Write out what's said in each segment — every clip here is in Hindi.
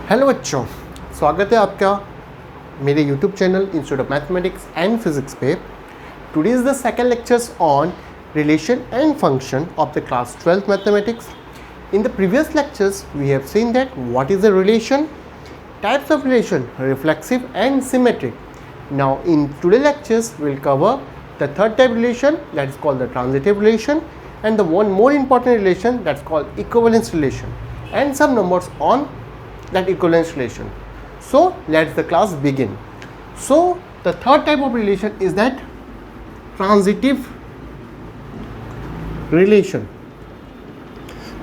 हेलो बच्चों, स्वागत है आपका मेरे YouTube channel institute of mathematics and physics पे। Today is the second lectures on relation and function of the class 12th mathematics. In the previous lectures we have seen that what is a relation, types of relation, reflexive and symmetric. Now in today's lectures we will cover the third type relation, that is called the transitive relation, and the one more important relation, that's called equivalence relation, and some numbers on that equivalence relation. So let's the class begin. So the third type of relation is that transitive relation.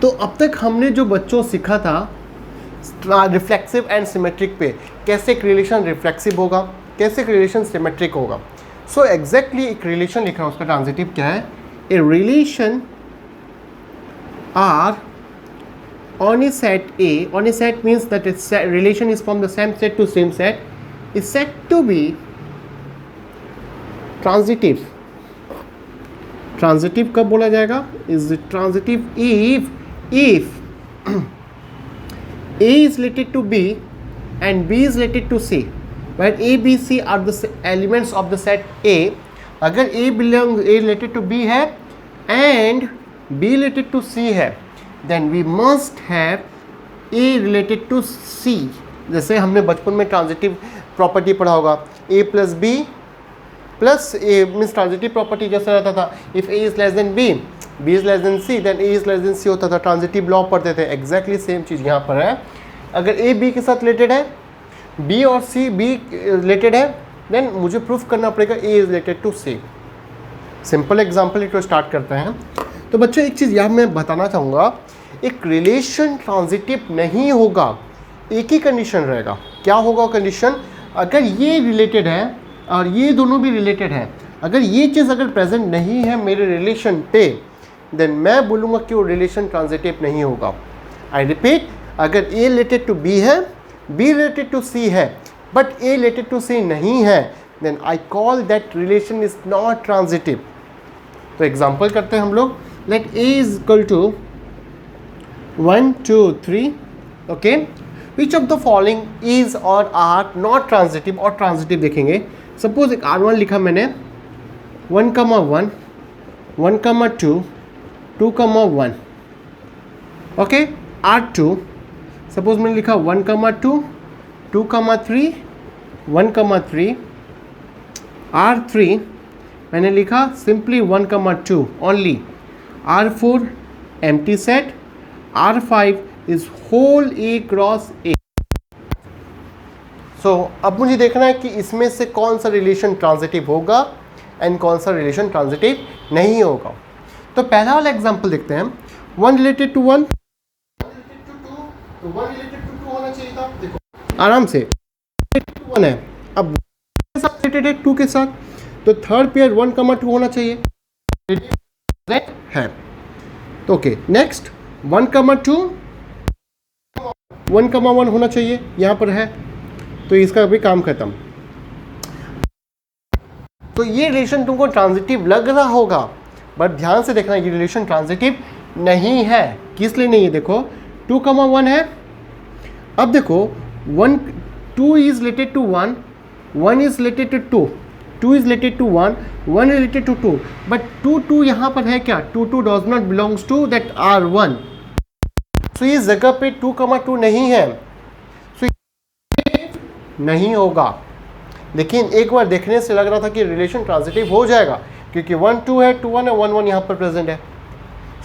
तो अब तक हमने जो बच्चों सीखा था रिफ्लेक्सिव एंड सिमेट्रिक पे, कैसे एक रिलेशन रिफ्लेक्सिव होगा, कैसे एक रिलेशन सिमेट्रिक होगा. सो एग्जैक्टली एक रिलेशन लिख रहा हूँ, उसका ट्रांजिटिव क्या है. A relation R on a set A, on a set means that its relation is from the same set to same set, is said to be transitive. Transitive कब बोला जाएगा? Is it transitive if A is related to B and B is related to C, where A, B, C are the elements of the set A. अगर A related to B है and B related to C है, then we must have A related to C. जैसे हमने बचपन में ट्रांजिटिव प्रॉपर्टी पढ़ा होगा, A plus B plus A means transitive property जैसा रहता था. If A is less than B, B is less than C, then A is less than C होता था. ट्रांजिटिव लॉ पढ़ते थे. एग्जैक्टली सेम चीज़ यहाँ पर है. अगर A B के साथ रिलेटेड है, B और C B रिलेटेड है, देन मुझे प्रूफ करना पड़ेगा A is related to C. Simple example एक तो स्टार्ट करते हैं. तो बच्चों एक चीज़ यहाँ मैं बताना चाहूँगा, एक रिलेशन ट्रांजिटिव नहीं होगा, एक ही कंडीशन रहेगा. क्या होगा कंडीशन? अगर ये रिलेटेड है और ये दोनों भी रिलेटेड है, अगर ये चीज़ अगर प्रेजेंट नहीं है मेरे रिलेशन पे, देन मैं बोलूँगा कि वो रिलेशन ट्रांजिटिव नहीं होगा. आई रिपीट, अगर ए रिलेटेड टू बी है, बी रिलेटेड टू सी है, but A related to C नहीं है, then I call that relation is not transitive. तो एग्जाम्पल करते हैं हम लोग. Let A is equal to 1 2 3. Okay, which of the following is और आर नॉट ट्रांजिटिव और ट्रांजिटिव देखेंगे. सपोज एक R1 लिखा मैंने 1, 1, 1, 2, 2, 1. ओके, R2 सपोज मैंने लिखा 1, 2, 2, 3, 1, 3. R3 मैंने लिखा simply 1, 2 only. R4 empty set. R5 is whole A cross A. सो अब मुझे देखना है कि इसमें से कौन सा रिलेशन ट्रांजिटिव होगा एंड कौन सा रिलेशन ट्रांजिटिव नहीं होगा. तो पहला वाला एग्जांपल देखते हैं. 1 रिलेटेड टू 1, 1 रिलेटेड टू 2, तो 1 रिलेटेड टू 2 होना चाहिए था. देखो आराम से 1 है, अब रिलेटेड है 2 के साथ, तो थर्ड पेयर 1, 2 होना चाहिए है. तो ओके, नेक्स्ट 1, 2, 1, 1 होना चाहिए, यहाँ पर है, तो इसका भी काम खत्म. तो ये रिलेशन तुमको ट्रांजिटिव लग रहा होगा, बट ध्यान से देखना ये रिलेशन ट्रांजिटिव नहीं है. किस लिए नहीं है? देखो 2, 1 है. अब देखो 1 2 is related to 1, 1 is related to 2, 2 is related to 1, 1 related to 2, but 2 यहाँ पर है क्या? 2 does not belongs to that R1. so इस जगह पे 2, 2 नहीं है, so नहीं होगा. लेकिन एक बार देखने से लग रहा था कि रिलेशन ट्रांजिटिव हो जाएगा, क्योंकि 1 2 है, 2 1 है, 1 1 यहाँ पर प्रेजेंट है.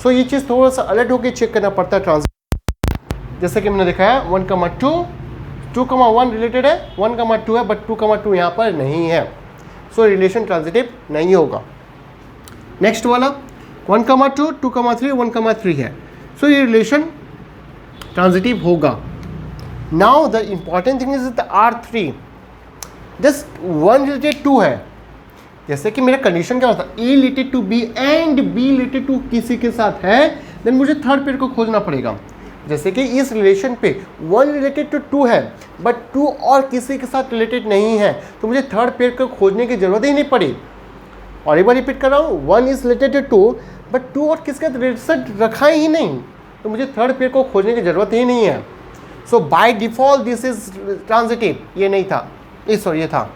सो ये चीज़ थोड़ा सा अलर्ट होकर चेक करना पड़ता है ट्रांजिटिव. जैसे कि मैंने दिखाया 1, 2, 2, 1 रिलेटेड है, 1, 2 है, बट 2, 2 यहाँ पर नहीं है. सो रिलेशन ट्रांजिटिव नहीं होगा. नेक्स्ट वाला 1, 2, 2, 3, 1, 3 है. सो ये रिलेशन ट्रांजिटिव होगा. Now the important thing is the R3 just 1 related 2 है. जैसे कि मेरा कंडीशन क्या होता है, A related to B and B related to किसी के साथ है, देन मुझे थर्ड पेयर को खोजना पड़ेगा. जैसे कि इस रिलेशन पे 1 रिलेटेड टू 2 है, बट 2 और किसी के साथ रिलेटेड नहीं है, तो मुझे थर्ड पेयर को खोजने की ज़रूरत ही नहीं पड़ी. और एक बार रिपीट कर रहा हूँ, 1 इज रिलेटेड टू 2, बट 2 और किसके साथ रिलेशन रखा ही नहीं, तो मुझे थर्ड पेयर को खोजने की ज़रूरत ही नहीं है. So by default this is transitive, ये नहीं था, सॉरी ये था।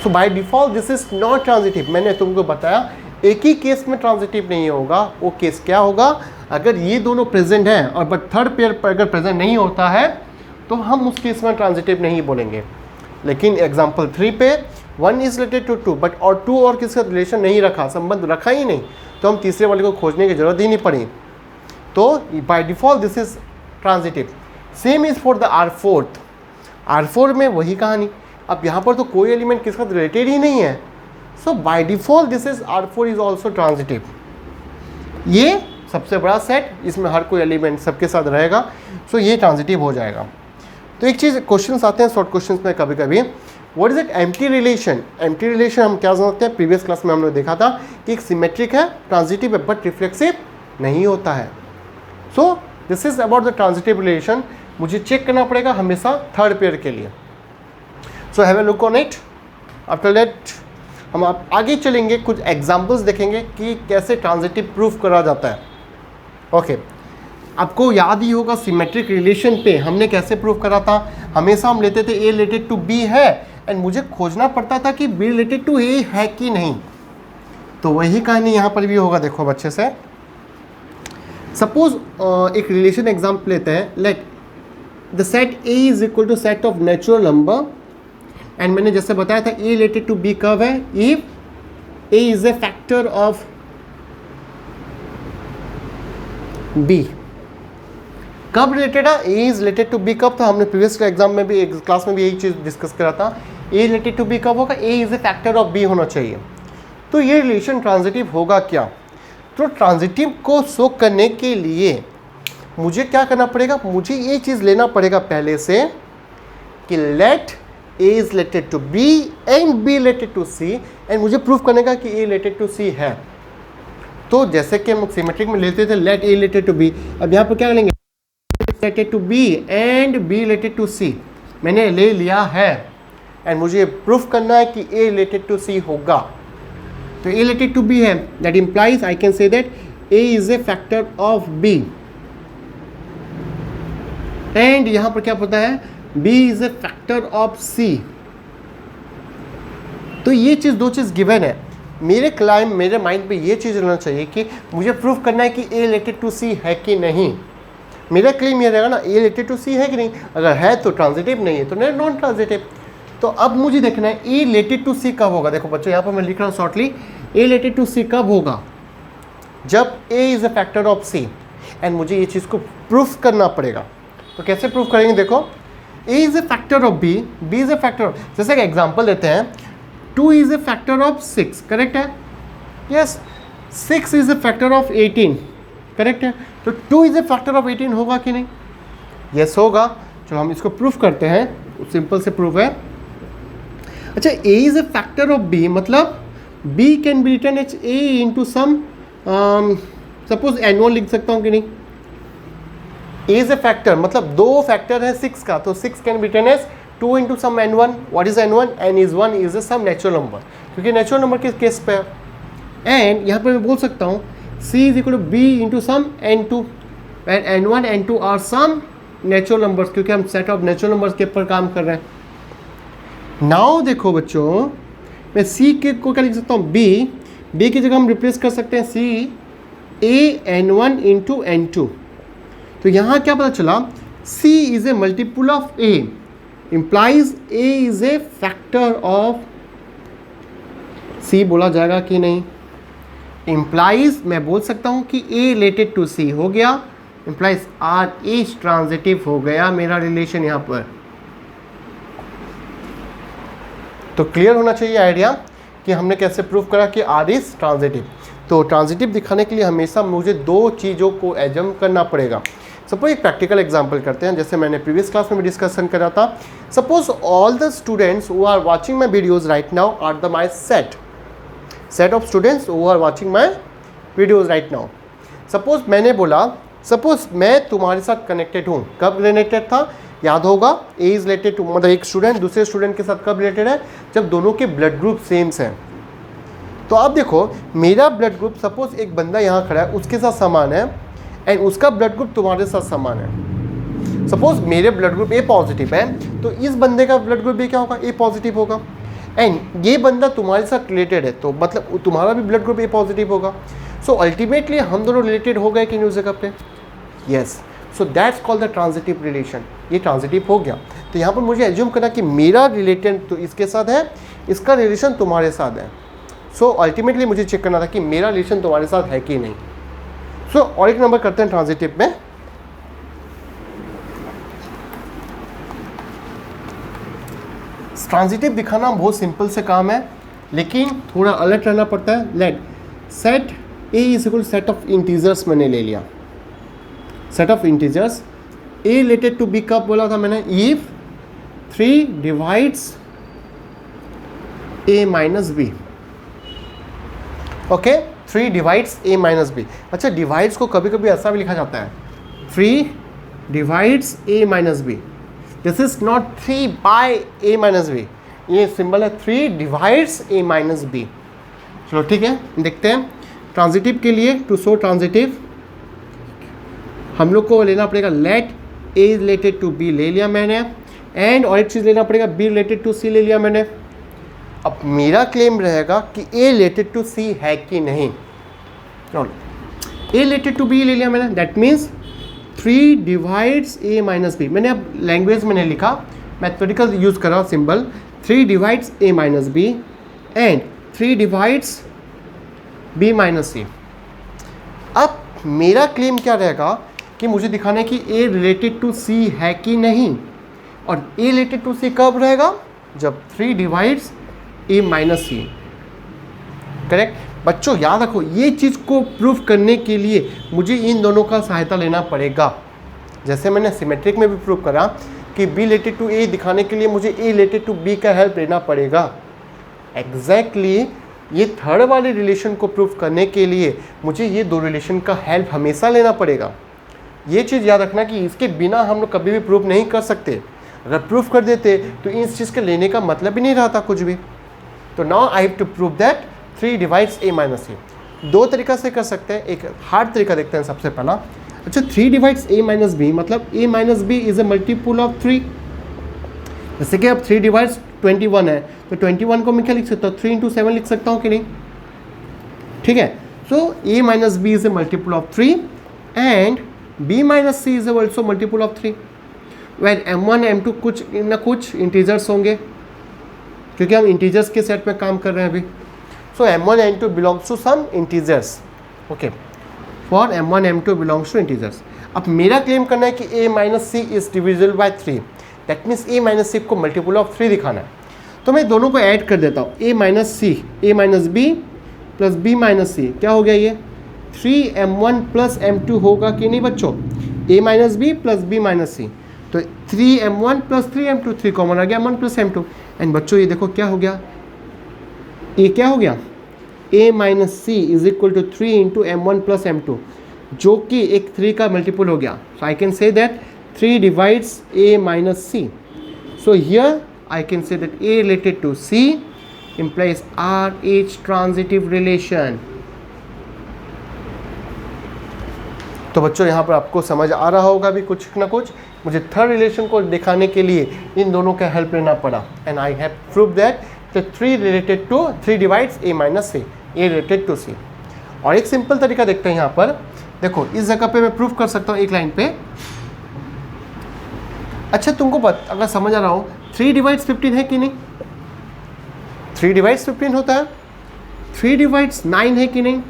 So by default this is not transitive. मैंने तुमको बताया एक ही केस में ट्रांजिटिव नहीं होगा, वो केस क्या होगा, अगर ये दोनों प्रेजेंट हैं और बट थर्ड पेयर पर अगर प्रेजेंट नहीं होता है तो हम उस केस में ट्रांजिटिव नहीं बोलेंगे। लेकिन एग्जाम्पल 3 पे 1 इज रिलेटेड टू 2 बट और 2 और किसी का रिलेशन नहीं रखा, संबंध रखा ही नहीं, तो हम तीसरे वाले को खोजने की जरूरत ही नहीं पड़ी, तो bye default this is transitive. Same is for the R4 में वही कहानी। अब यहाँ पर तो कोई एलिमेंट किसका रिलेटेड ही नहीं है, so by default this is R4 is also transitive. ये सबसे बड़ा सेट, इसमें हर कोई एलिमेंट सबके साथ रहेगा, सो ये ट्रांजिटिव हो जाएगा। तो एक चीज़ क्वेश्चंस आते हैं शॉर्ट क्वेश्चंस में कभी कभी, what is it empty relation. Empty relation हम क्या समझते हैं, प्रीवियस क्लास में हमने देखा था कि एक सिमेट्रिक है, ट्रांजिटिव है बट रिफ्लेक्सिव नहीं होता है। So this is about the transitive relation. मुझे चेक करना पड़ेगा हमेशा थर्ड पेयर के लिए। सो have a look on it. After that हम आप आगे चलेंगे, कुछ एग्जाम्पल्स देखेंगे कि कैसे ट्रांजिटिव प्रूफ करा जाता है। ओके, आपको याद ही होगा सिमेट्रिक रिलेशन पे हमने कैसे प्रूफ करा था। हमेशा हम लेते थे ए रिलेटेड टू बी है एंड मुझे खोजना पड़ता था कि बी रिलेटेड टू ए है कि नहीं। तो वही कहानी यहाँ पर भी होगा। देखो बच्चे से, सपोज एक रिलेशन एग्जाम्पल लेते हैं, let the set A is equal to set of natural number and मैंने जैसे बताया था ए रिलेटेड टू बी कब है, if A is a factor of B. कब रिलेटेड है, A is related to B कब था, हमने प्रीवियस एग्जाम में भी क्लास में भी यही चीज़ डिस्कस करा था। ए रिलेटेड टू बी कब होगा, A is a factor of B होना चाहिए। तो ये रिलेशन ट्रांजिटिव होगा क्या, तो ट्रांजिटिव को शो करने के लिए मुझे क्या करना पड़ेगा, मुझे ये चीज़ लेना पड़ेगा पहले से कि let A is related to B and B related to C, and मुझे प्रूफ करने का कि ए रिलेटेड टू सी है। तो जैसे कि हम सिमेट्रिक में लेते थे let A related to B, अब यहाँ पर क्या लेंगे, related to B and B related to C मैंने ले लिया है एंड मुझे प्रूफ करना है कि ए रिलेटेड टू सी होगा। तो ए रिलेटेड टू बी है, that implies I can say that A is a factor of B and यहां पर क्या पता है, B is a factor of C. तो ये चीज़, दो चीज़ गिवन है। मेरे माइंड पे ये चीज़ रहना चाहिए कि मुझे प्रूफ करना है कि ए रिलेटेड टू सी है कि नहीं। मेरा क्लेम ये रहेगा ना, ए रिलेटेड टू सी है कि नहीं, अगर है तो ट्रांजिटिव, नहीं है तो नॉन ट्रांजिटिव। तो अब मुझे देखना है ए रिलेटेड टू सी कब होगा। देखो बच्चों यहाँ पर मैं लिख रहा हूँ shortly, A related to C कब होगा, जब A is a factor of C, and मुझे ये चीज़ को प्रूफ करना पड़ेगा। तो कैसे प्रूफ करेंगे, देखो A is a factor of B, B is a factor of, जैसे एक एग्जाम्पल देते हैं, 2 is a factor of 6, correct है, yes, 6 is a factor of 18, correct है। तो 2 इज ए फैक्टर ऑफ 18 होगा कि नहीं, यस होगा। चलो हम इसको प्रूफ करते हैं, सिंपल से प्रूफ है। अच्छा, a is a factor of b, मतलब b can be written as a into some, suppose n1 लिख सकता हूँ कि नहीं। a इज ए फैक्टर मतलब दो फैक्टर है 6 का, तो 6 can be written as 2 into some n1। What is n1, n is 1 is a some natural number, क्योंकि नेचुरल नंबर के केस पे है। एंड यहाँ पर मैं बोल सकता हूँ c is equal to b into some n2 and n1 n2 are some natural numbers, क्योंकि हम सेट ऑफ नेचुरल नंबर्स के ऊपर काम कर रहे हैं। नाउ देखो बच्चों, मैं c के को क्या लिख सकता हूँ, b की जगह हम रिप्लेस कर सकते हैं c a n1 into n2। तो यहाँ क्या पता चला, c is a multiple of a, implies a is a factor of c, बोला जाएगा कि नहीं, implies मैं बोल सकता हूँ कि a रिलेटेड टू c हो गया, implies r इज ट्रांजिटिव हो गया मेरा रिलेशन यहाँ पर। तो क्लियर होना चाहिए आइडिया कि हमने कैसे प्रूव करा कि r इज ट्रांजिटिव। तो ट्रांजिटिव दिखाने के लिए हमेशा मुझे दो चीज़ों को एजम करना पड़ेगा। सपोज एक प्रैक्टिकल एग्जांपल करते हैं, जैसे मैंने प्रीवियस क्लास में भी डिस्कशन करा था। Suppose all the students who are watching my videos right now are the my set of students who are watching my videos right now. Suppose मैंने बोला, सपोज मैं तुम्हारे साथ कनेक्टेड हूँ, कब कनेक्टेड था, याद होगा, ए इज रिलेटेड टू, मतलब एक स्टूडेंट दूसरे स्टूडेंट के साथ कब रिलेटेड है, जब दोनों के ब्लड ग्रुप सेम्स हैं। तो अब देखो मेरा ब्लड ग्रुप, सपोज एक बंदा यहाँ खड़ा है, उसके साथ समान है, एंड उसका ब्लड ग्रुप तुम्हारे साथ समान है। सपोज मेरे ब्लड ग्रुप ए पॉजिटिव है तो इस बंदे का ब्लड ग्रुप भी क्या होगा, ए पॉजिटिव होगा। एंड ये बंदा तुम्हारे साथ रिलेटेड है तो मतलब तुम्हारा भी ब्लड ग्रुप ए पॉजिटिव होगा। सो अल्टीमेटली हम दोनों रिलेटेड हो गए कि नहीं उस जगह पे, yes. So that's called the transitive relation. ये ट्रांजिटिव हो गया। तो यहाँ पर मुझे एज्यूम करना कि मेरा रिलेटेड तो इसके साथ है, इसका रिलेशन तुम्हारे साथ है। सो अल्टीमेटली मुझे चेक करना था कि मेरा रिलेशन तुम्हारे साथ है कि नहीं। सो और एक नंबर करते हैं ट्रांजिटिव में। ट्रांजिटिव दिखाना बहुत सिंपल से काम है, लेकिन थोड़ा अलर्ट रहना पड़ता है। Let set A is equal set of integers मैंने ले लिया, set of integers. A related to B कब बोला था मैंने, if 3 divides a minus B. Okay, 3 divides a minus B. अच्छा, डिवाइड्स को कभी कभी ऐसा भी लिखा जाता है 3 divides a minus B. This is not 3 by a minus B, ये सिंबल है 3 डिवाइड्स a माइनस बी। चलो ठीक है, देखते हैं ट्रांजिटिव के लिए। टू शो ट्रांजिटिव हम लोग को लेना पड़ेगा let a related to b ले लिया मैंने, एंड और एक चीज़ लेना पड़ेगा b रिलेटेड टू c ले लिया मैंने। अब मेरा क्लेम रहेगा कि a रिलेटेड टू c है कि नहीं। a रिलेटेड टू b ले लिया मैंने, that means 3 divides a minus B. मैंने अब लैंग्वेज में नहीं लिखा, मैथमेटिकल यूज़ कर रहा हूँ, symbol 3 divides a minus B and 3 divides b minus c। अब मेरा क्लेम क्या रहेगा कि मुझे दिखाना है कि a रिलेटेड टू c है कि नहीं। और a रिलेटेड टू c कब रहेगा, जब 3 divides a minus c। Correct बच्चों, याद रखो ये चीज़ को प्रूफ करने के लिए मुझे इन दोनों का सहायता लेना पड़ेगा। जैसे मैंने सिमेट्रिक में भी प्रूफ करा कि b रिलेटेड टू a दिखाने के लिए मुझे a रिलेटेड टू b का हेल्प लेना पड़ेगा। एग्जैक्टली ये थर्ड वाले रिलेशन को प्रूफ करने के लिए मुझे ये दो रिलेशन का हेल्प हमेशा लेना पड़ेगा। ये चीज़ याद रखना कि इसके बिना हम लोग कभी भी प्रूफ नहीं कर सकते। अगर प्रूफ कर देते तो इस चीज़ के लेने का मतलब ही नहीं रहता कुछ भी। तो now I have to prove that 3 divides a minus c। दो तरीका से कर सकते हैं, एक हार्ड तरीका देखते हैं सबसे पहला। अच्छा, 3 डिवाइड्स a माइनस b मतलब a minus b is a multiple of 3। जैसे कि अब 3 डिवाइड्स 21 है तो 21 को मैं क्या लिख सकता हूँ, 3 × 7 लिख सकता हूँ कि नहीं। ठीक है, सो a minus b is a multiple of 3 and b minus c is also multiple of 3। Well m1 m2 कुछ ना कुछ इंटीजर्स होंगे, क्योंकि हम इंटीजर्स के सेट में काम कर रहे हैं अभी। So m1 m2 belongs to some integers. Okay, for m1 m2 belongs to integers. अब मेरा क्लेम करना है कि a minus c is divisible by 3, that means a minus c को मल्टीपल ऑफ 3 दिखाना है। तो मैं दोनों को ऐड कर देता हूँ, a minus c, a minus b plus b minus c, क्या हो गया ये 3m1 प्लस m2 होगा कि नहीं बच्चों, a minus b plus b minus c। तो 3m1 प्लस 3m2, 3 कॉमन आ गया m1 प्लस m2। एंड बच्चों ये देखो क्या हो गया, ये क्या हो गया a minus c is equal to 3 into m1 plus m2, जो कि एक 3 का मल्टीपल हो गया। So I can say that 3 divides a minus c। So here I can say that A related to C implies RH transitive relation। तो बच्चों यहाँ पर आपको समझ आ रहा होगा भी कुछ ना कुछ। मुझे थर्ड रिलेशन को दिखाने के लिए इन दोनों का हेल्प लेना पड़ा and I have prove that the 3 divides A minus C, A related to C। और एक सिंपल तरीका देखते हैं यहाँ पर। देखो इस जगह पे मैं प्रूफ कर सकता हूँ एक लाइन पे। अच्छा तुमको अगर समझ आ रहा हो 3 डिवाइड्स 15 है कि नहीं, 3 डिवाइड्स 15 होता है, 3 डिवाइड्स 9 है कि नहीं।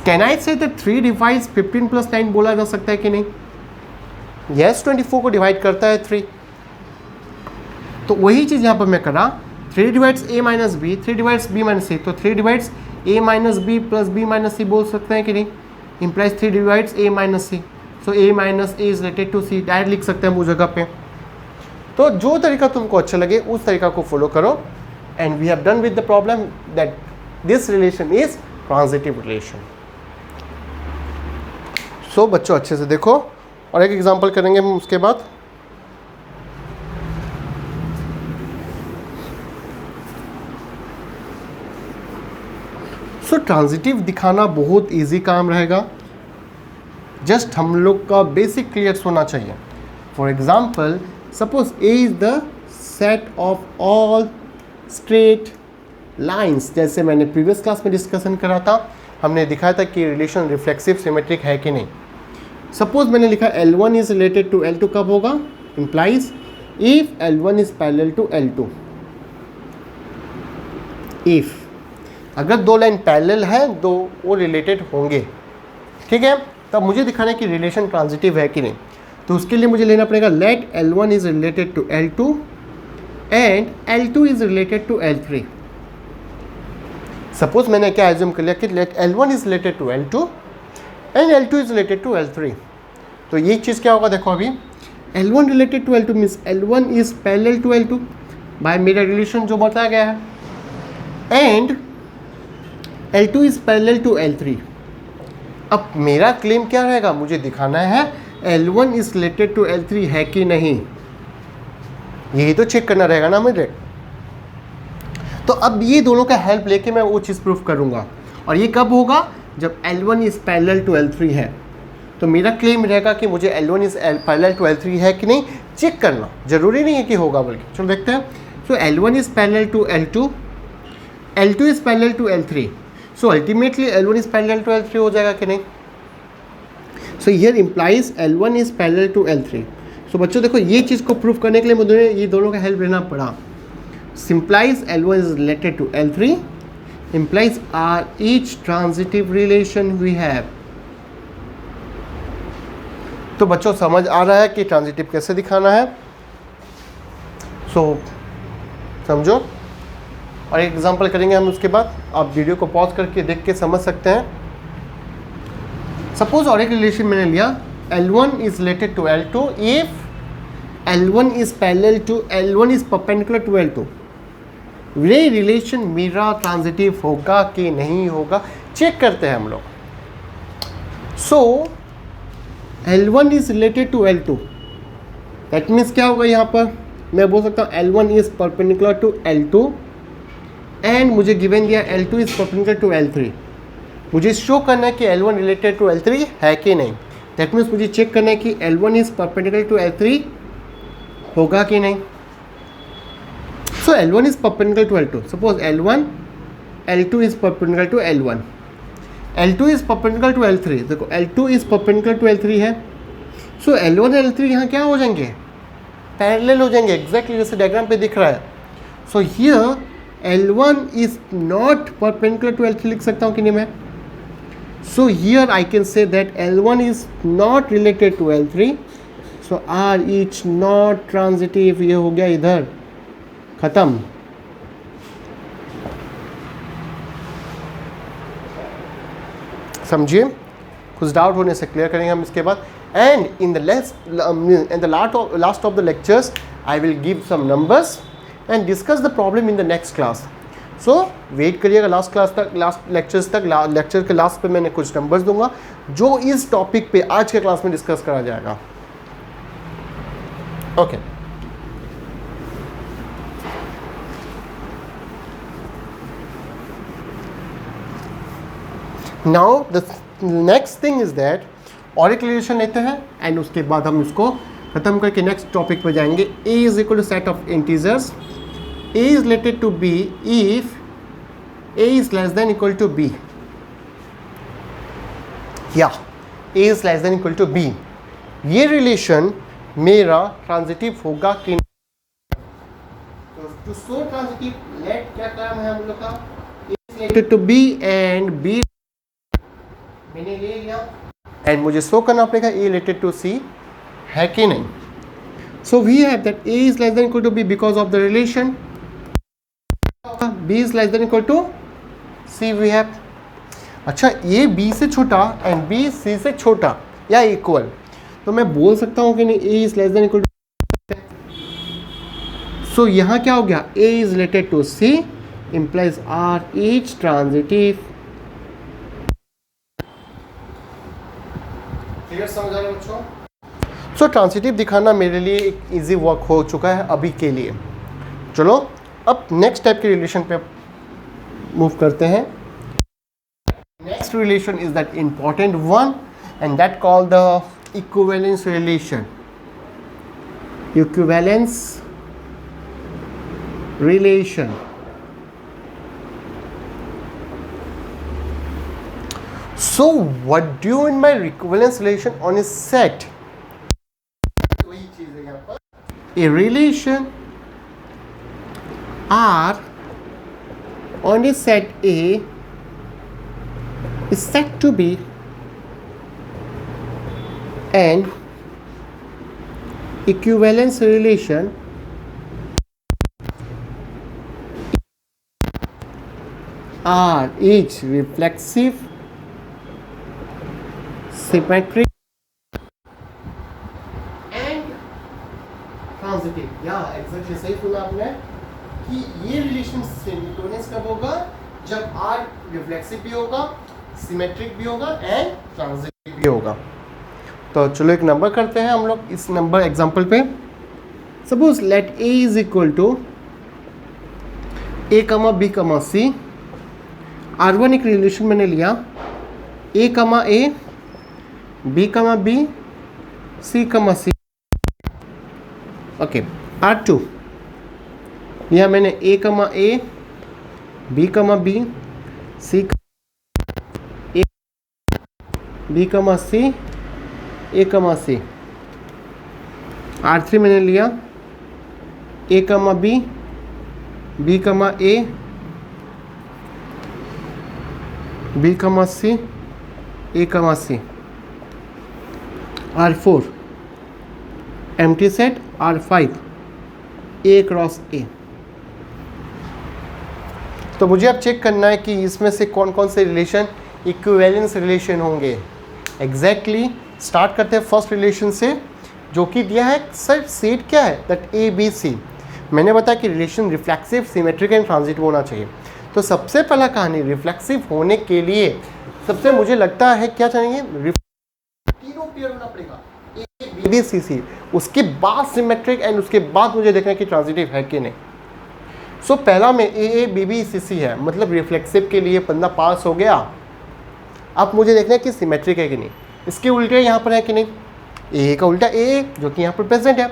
कैन आई से दैट 3 डिवाइड्स 15 प्लस 9 बोला जा सकता है कि नहीं। यस, 24 को डिवाइड करता है 3। तो वही चीज़ यहाँ पर मैं करा, 3 divides a minus B, 3 divides b minus c। तो 3 divides a minus B plus b minus c बोल सकते हैं कि नहीं। Implies 3 divides a minus c। So a minus a is related to c, direct लिख सकते हैं उस जगह पे। तो जो तरीका तुमको अच्छा लगे उस तरीका को फॉलो करो। And we have done with the problem that this relation is transitive relation. So बच्चों अच्छे से देखो और एक एग्जांपल करेंगे हम उसके बाद। सो ट्रांजिटिव दिखाना बहुत इजी काम रहेगा। जस्ट हम लोग का बेसिक क्लियर होना चाहिए. For example, suppose A is the set of all straight lines. जैसे मैंने प्रीवियस क्लास में डिस्कशन करा था, हमने दिखाया था कि रिलेशन रिफ्लेक्सिव सिमेट्रिक है कि नहीं. सपोज मैंने लिखा L1 is related to L2, कब होगा? Implies if L1 is parallel to L2. If अगर दो लाइन पैरेलल है तो वो रिलेटेड होंगे. ठीक है, तब मुझे दिखाना है कि रिलेशन ट्रांजिटिव है कि नहीं. तो उसके लिए मुझे लेना पड़ेगा let L1 is related to L2 and L2 is related to L3. Suppose मैंने क्या एज्यूम कर लिया कि let L1 is related to L2 and L2 is related to L3. तो ये चीज़ क्या होगा, देखो अभी L1 related to L2 means L1 is parallel to L2 by मेरा रिलेशन जो बताया गया है, and L2 is parallel to L3. अब मेरा क्लेम क्या रहेगा, मुझे दिखाना है L1 is related to L3 है कि नहीं. यही तो चेक करना रहेगा ना मुझे. तो अब ये दोनों का हेल्प लेके मैं वो चीज़ प्रूफ करूँगा. और ये कब होगा, जब L1 is parallel to L3 है. तो मेरा क्लेम रहेगा कि मुझे L1 is parallel to L3 है कि नहीं चेक करना. जरूरी नहीं है कि होगा, बल्कि चलो देखते हैं. So L1 is parallel to L2, L2 is parallel to L3. So ultimately L1 is parallel to L3 हो जाएगा कि नहीं. So here implies L1 is parallel to L3. So बच्चों देखो, ये चीज़ को प्रूफ करने के लिए मुझे ये दोनों का हेल्प लेना पड़ा. Implies L1 is related to L3, implies are each transitive relation we have. तो बच्चों समझ आ रहा है कि ट्रांजिटिव कैसे दिखाना है. सो समझो, और एक एग्जांपल करेंगे हम. उसके बाद आप वीडियो को पॉज करके देख के समझ सकते हैं. सपोज और एक रिलेशन मैंने लिया, L1 is related to L2 if L1 is parallel to L1 is perpendicular to L2. ये रिलेशन मेरा ट्रांजिटिव होगा कि नहीं होगा चेक करते हैं हम लोग. So L1 is related to L2. That means क्या होगा, यहाँ पर मैं बोल सकता हूँ L1 is perpendicular to L2 and मुझे गिवन दिया L2 is perpendicular to L3. मुझे शो करना है कि L1 रिलेटेड टू L3 है कि नहीं. दैट मीन्स मुझे चेक करना है कि L1 is perpendicular to L3 होगा कि नहीं. So L1 is perpendicular to L2. Suppose L2 is perpendicular to L1. L2 is perpendicular to L3. देखो L2 is perpendicular to L3 है. So L1 और L3 यहाँ क्या हो जाएंगे, पैरेलल हो जाएंगे, एग्जैक्टली जैसे डायग्राम पे दिख रहा है. So here L1 is not perpendicular to L3 लिख सकता हूँ कि नहीं मैं. So here I can say that L1 is not related to L3. So are each not transitive. ये हो गया इधर खत्म. समझिए, कुछ डाउट होने से क्लियर करेंगे हम इसके बाद. And in the last of the lectures I will give some numbers and discuss the problem in the next class. So wait करिएगा लास्ट क्लास तक, लास्ट लेक्चर्स तक. लेक्चर के लास्ट पे मैंने कुछ नंबर्स दूंगा जो इस टॉपिक पे आज के क्लास में डिस्कस करा जाएगा. Okay now the next thing is that और एक रिलेशन लेते हैं एंड उसके बाद हम इसको खत्म करके नेक्स्ट टॉपिक पे जाएंगे. A is equal to set of integers. A is related to B if A is less than equal to B. या A is less than equal to B. ये रिलेशन मेरा ट्रांजिटिव होगा कि नहीं. टू शो ट्रांजिटिव लेट क्या काम है हम लोग का, A is related to B and B मैंने ले लिया एंड मुझे शो करना पड़ेगा A रिलेटेड टू C है कि नहीं. So we have that A is less than equal to B because of the relation. B is less than equal to C we have. अच्छा, A B से छोटा एंड B C से छोटा या इक्वल, तो मैं बोल सकता हूँ कि नहीं A is less than equal to. So यहाँ क्या हो गया, A is related to C implies R each transitive. Clear समझ आ रहा है बच्चों. सो ट्रांजिटिव दिखाना मेरे लिए एक इजी वर्क हो चुका है अभी के लिए. चलो अब नेक्स्ट टाइप के रिलेशन पे मूव करते हैं. Next relation is that important one and that called the equivalence relation. Equivalence relation. So what do you mean by equivalence relation on a set? वही चीज है यहाँ पर. A relation R on a set A is said to be an equivalence relation R is reflexive, symmetric and transitive. या एग्जैक्टली सही सुना आपने कि ये रिलेशन सिंक्रोनस कब होगा, जब R रिफ्लेक्सिव भी होगा, सिमेट्रिक भी होगा एंड ट्रांजिटिव भी होगा. तो चलो एक नंबर करते हैं हम लोग इस नंबर एग्जांपल पे. Suppose let A is equal to A comma B comma C. R1 एक रिलेशन मैंने लिया A कमा A, B कमा B, C कमा C. ओके. R2 लिया मैंने A कमा A, B कमा B, C A, B comma C, A कमा C. R3 मैंने लिया A कमा B, B कमा A, B comma C, A कमा C. R4 empty set. R5 A cross A. तो मुझे अब चेक करना है कि इसमें से कौन कौन से रिलेशन इक्विवेलेंस रिलेशन होंगे. एग्जैक्टली स्टार्ट करते हैं फर्स्ट रिलेशन से जो कि दिया है. सर सेट क्या है, दैट A B C. मैंने बताया कि relation reflexive, symmetric and transitive होना चाहिए. तो सबसे पहला कहानी रिफ्लेक्सिव होने के लिए सबसे मुझे लगता है क्या चाहिए, तीनों पेयर होना पड़ेगा A B C C. उसके बाद सिमेट्रिक एंड उसके बाद मुझे देखना है कि ट्रांजिटिव है कि नहीं. सो पहला में A B B C C है, मतलब रिफ्लेक्सिव के लिए बंदा पास हो गया. अब मुझे देखना है कि सिमेट्रिक है कि नहीं. इसके उल्टे यहाँ पर है कि नहीं. A का उल्टा A जो कि यहाँ पर प्रेजेंट है,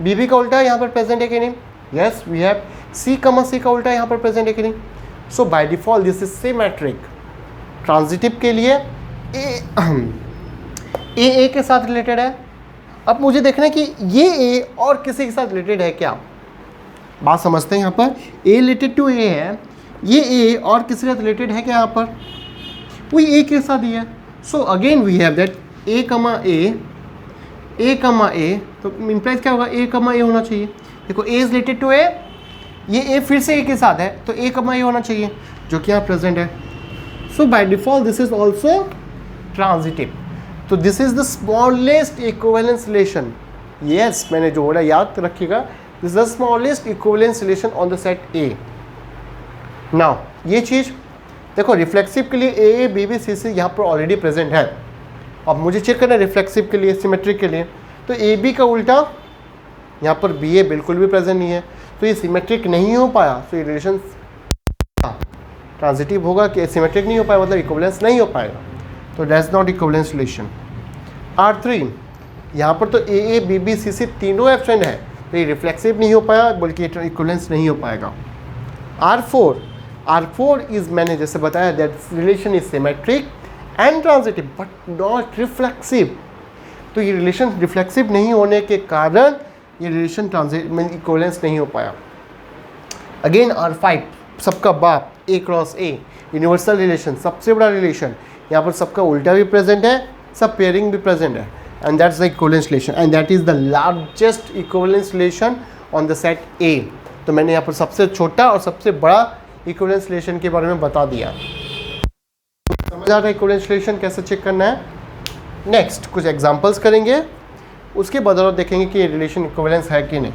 B B का उल्टा यहाँ पर प्रेजेंट है कि नहीं. यस वी हैव C कमा C का उल्टा यहाँ पर प्रेजेंट है कि नहीं. So by default this is symmetric. Transitive के लिए A के साथ रिलेटेड है. अब मुझे देखना है कि ये A और किसी के साथ रिलेटेड है क्या. बात समझते हैं. यहाँ पर A रिलेटेड टू A है, ये A और किसी के साथ रिलेटेड है क्या. यहाँ पर वही A के साथ ही है. So again we have that A comma A comma A. तो इम्प्लाइज क्या होगा, A कमा A होना चाहिए. देखो A is related to A, ये A फिर से A के साथ है तो A कमा A होना चाहिए जो कि यहाँ प्रेजेंट है. So by default this is also transitive. तो this is the smallest equivalence relation. Yes मैंने जो बोला याद रखिएगा, this is the smallest equivalence relation on the set A. Now ये चीज़ देखो रिफ्लेक्सिव के लिए A B B C C यहाँ पर ऑलरेडी प्रेजेंट है. अब मुझे चेक करना है रिफ्लेक्सिव के लिए, सिमेट्रिक के लिए. तो A B का उल्टा यहाँ पर B A बिल्कुल भी प्रेजेंट नहीं है, तो ये सिमेट्रिक नहीं हो पाया. तो ये रिलेशन ट्रांजिटिव होगा कि सिमेट्रिक नहीं हो पाया, मतलब इक्विवेलेंस नहीं हो पाएगा. तो that's not equivalence relation. R3 यहाँ पर तो A B B C C तीनों एब्सेंट है, तो ये रिफ्लेक्सिव नहीं हो पाया बल्कि इक्विवेलेंस नहीं हो पाएगा. R4 इज मैंने जैसे बताया that relation is symmetric and transitive but not reflexive. तो ये रिलेशन रिफ्लेक्सिव नहीं होने के कारण ये रिलेशन इक्विवेलेंस नहीं हो पाया. अगेन R5 सबका बाप A cross A, universal relation, सबसे बड़ा रिलेशन. यहाँ पर सबका उल्टा भी प्रेजेंट है, सब पेयरिंग भी प्रेजेंट है, and that's the equivalence relation and that is the largest equivalence relation on the set A. तो मैंने यहाँ पर सबसे छोटा और सबसे बड़ा इक्विवेलेंस रिलेशन के बारे में बता दिया. समझ आ रहा है इक्विवेलेंस रिलेशन कैसे चेक करना है. नेक्स्ट कुछ एग्जांपल्स करेंगे, उसके बदौलत देखेंगे कि ये रिलेशन इक्विवेलेंस है कि नहीं.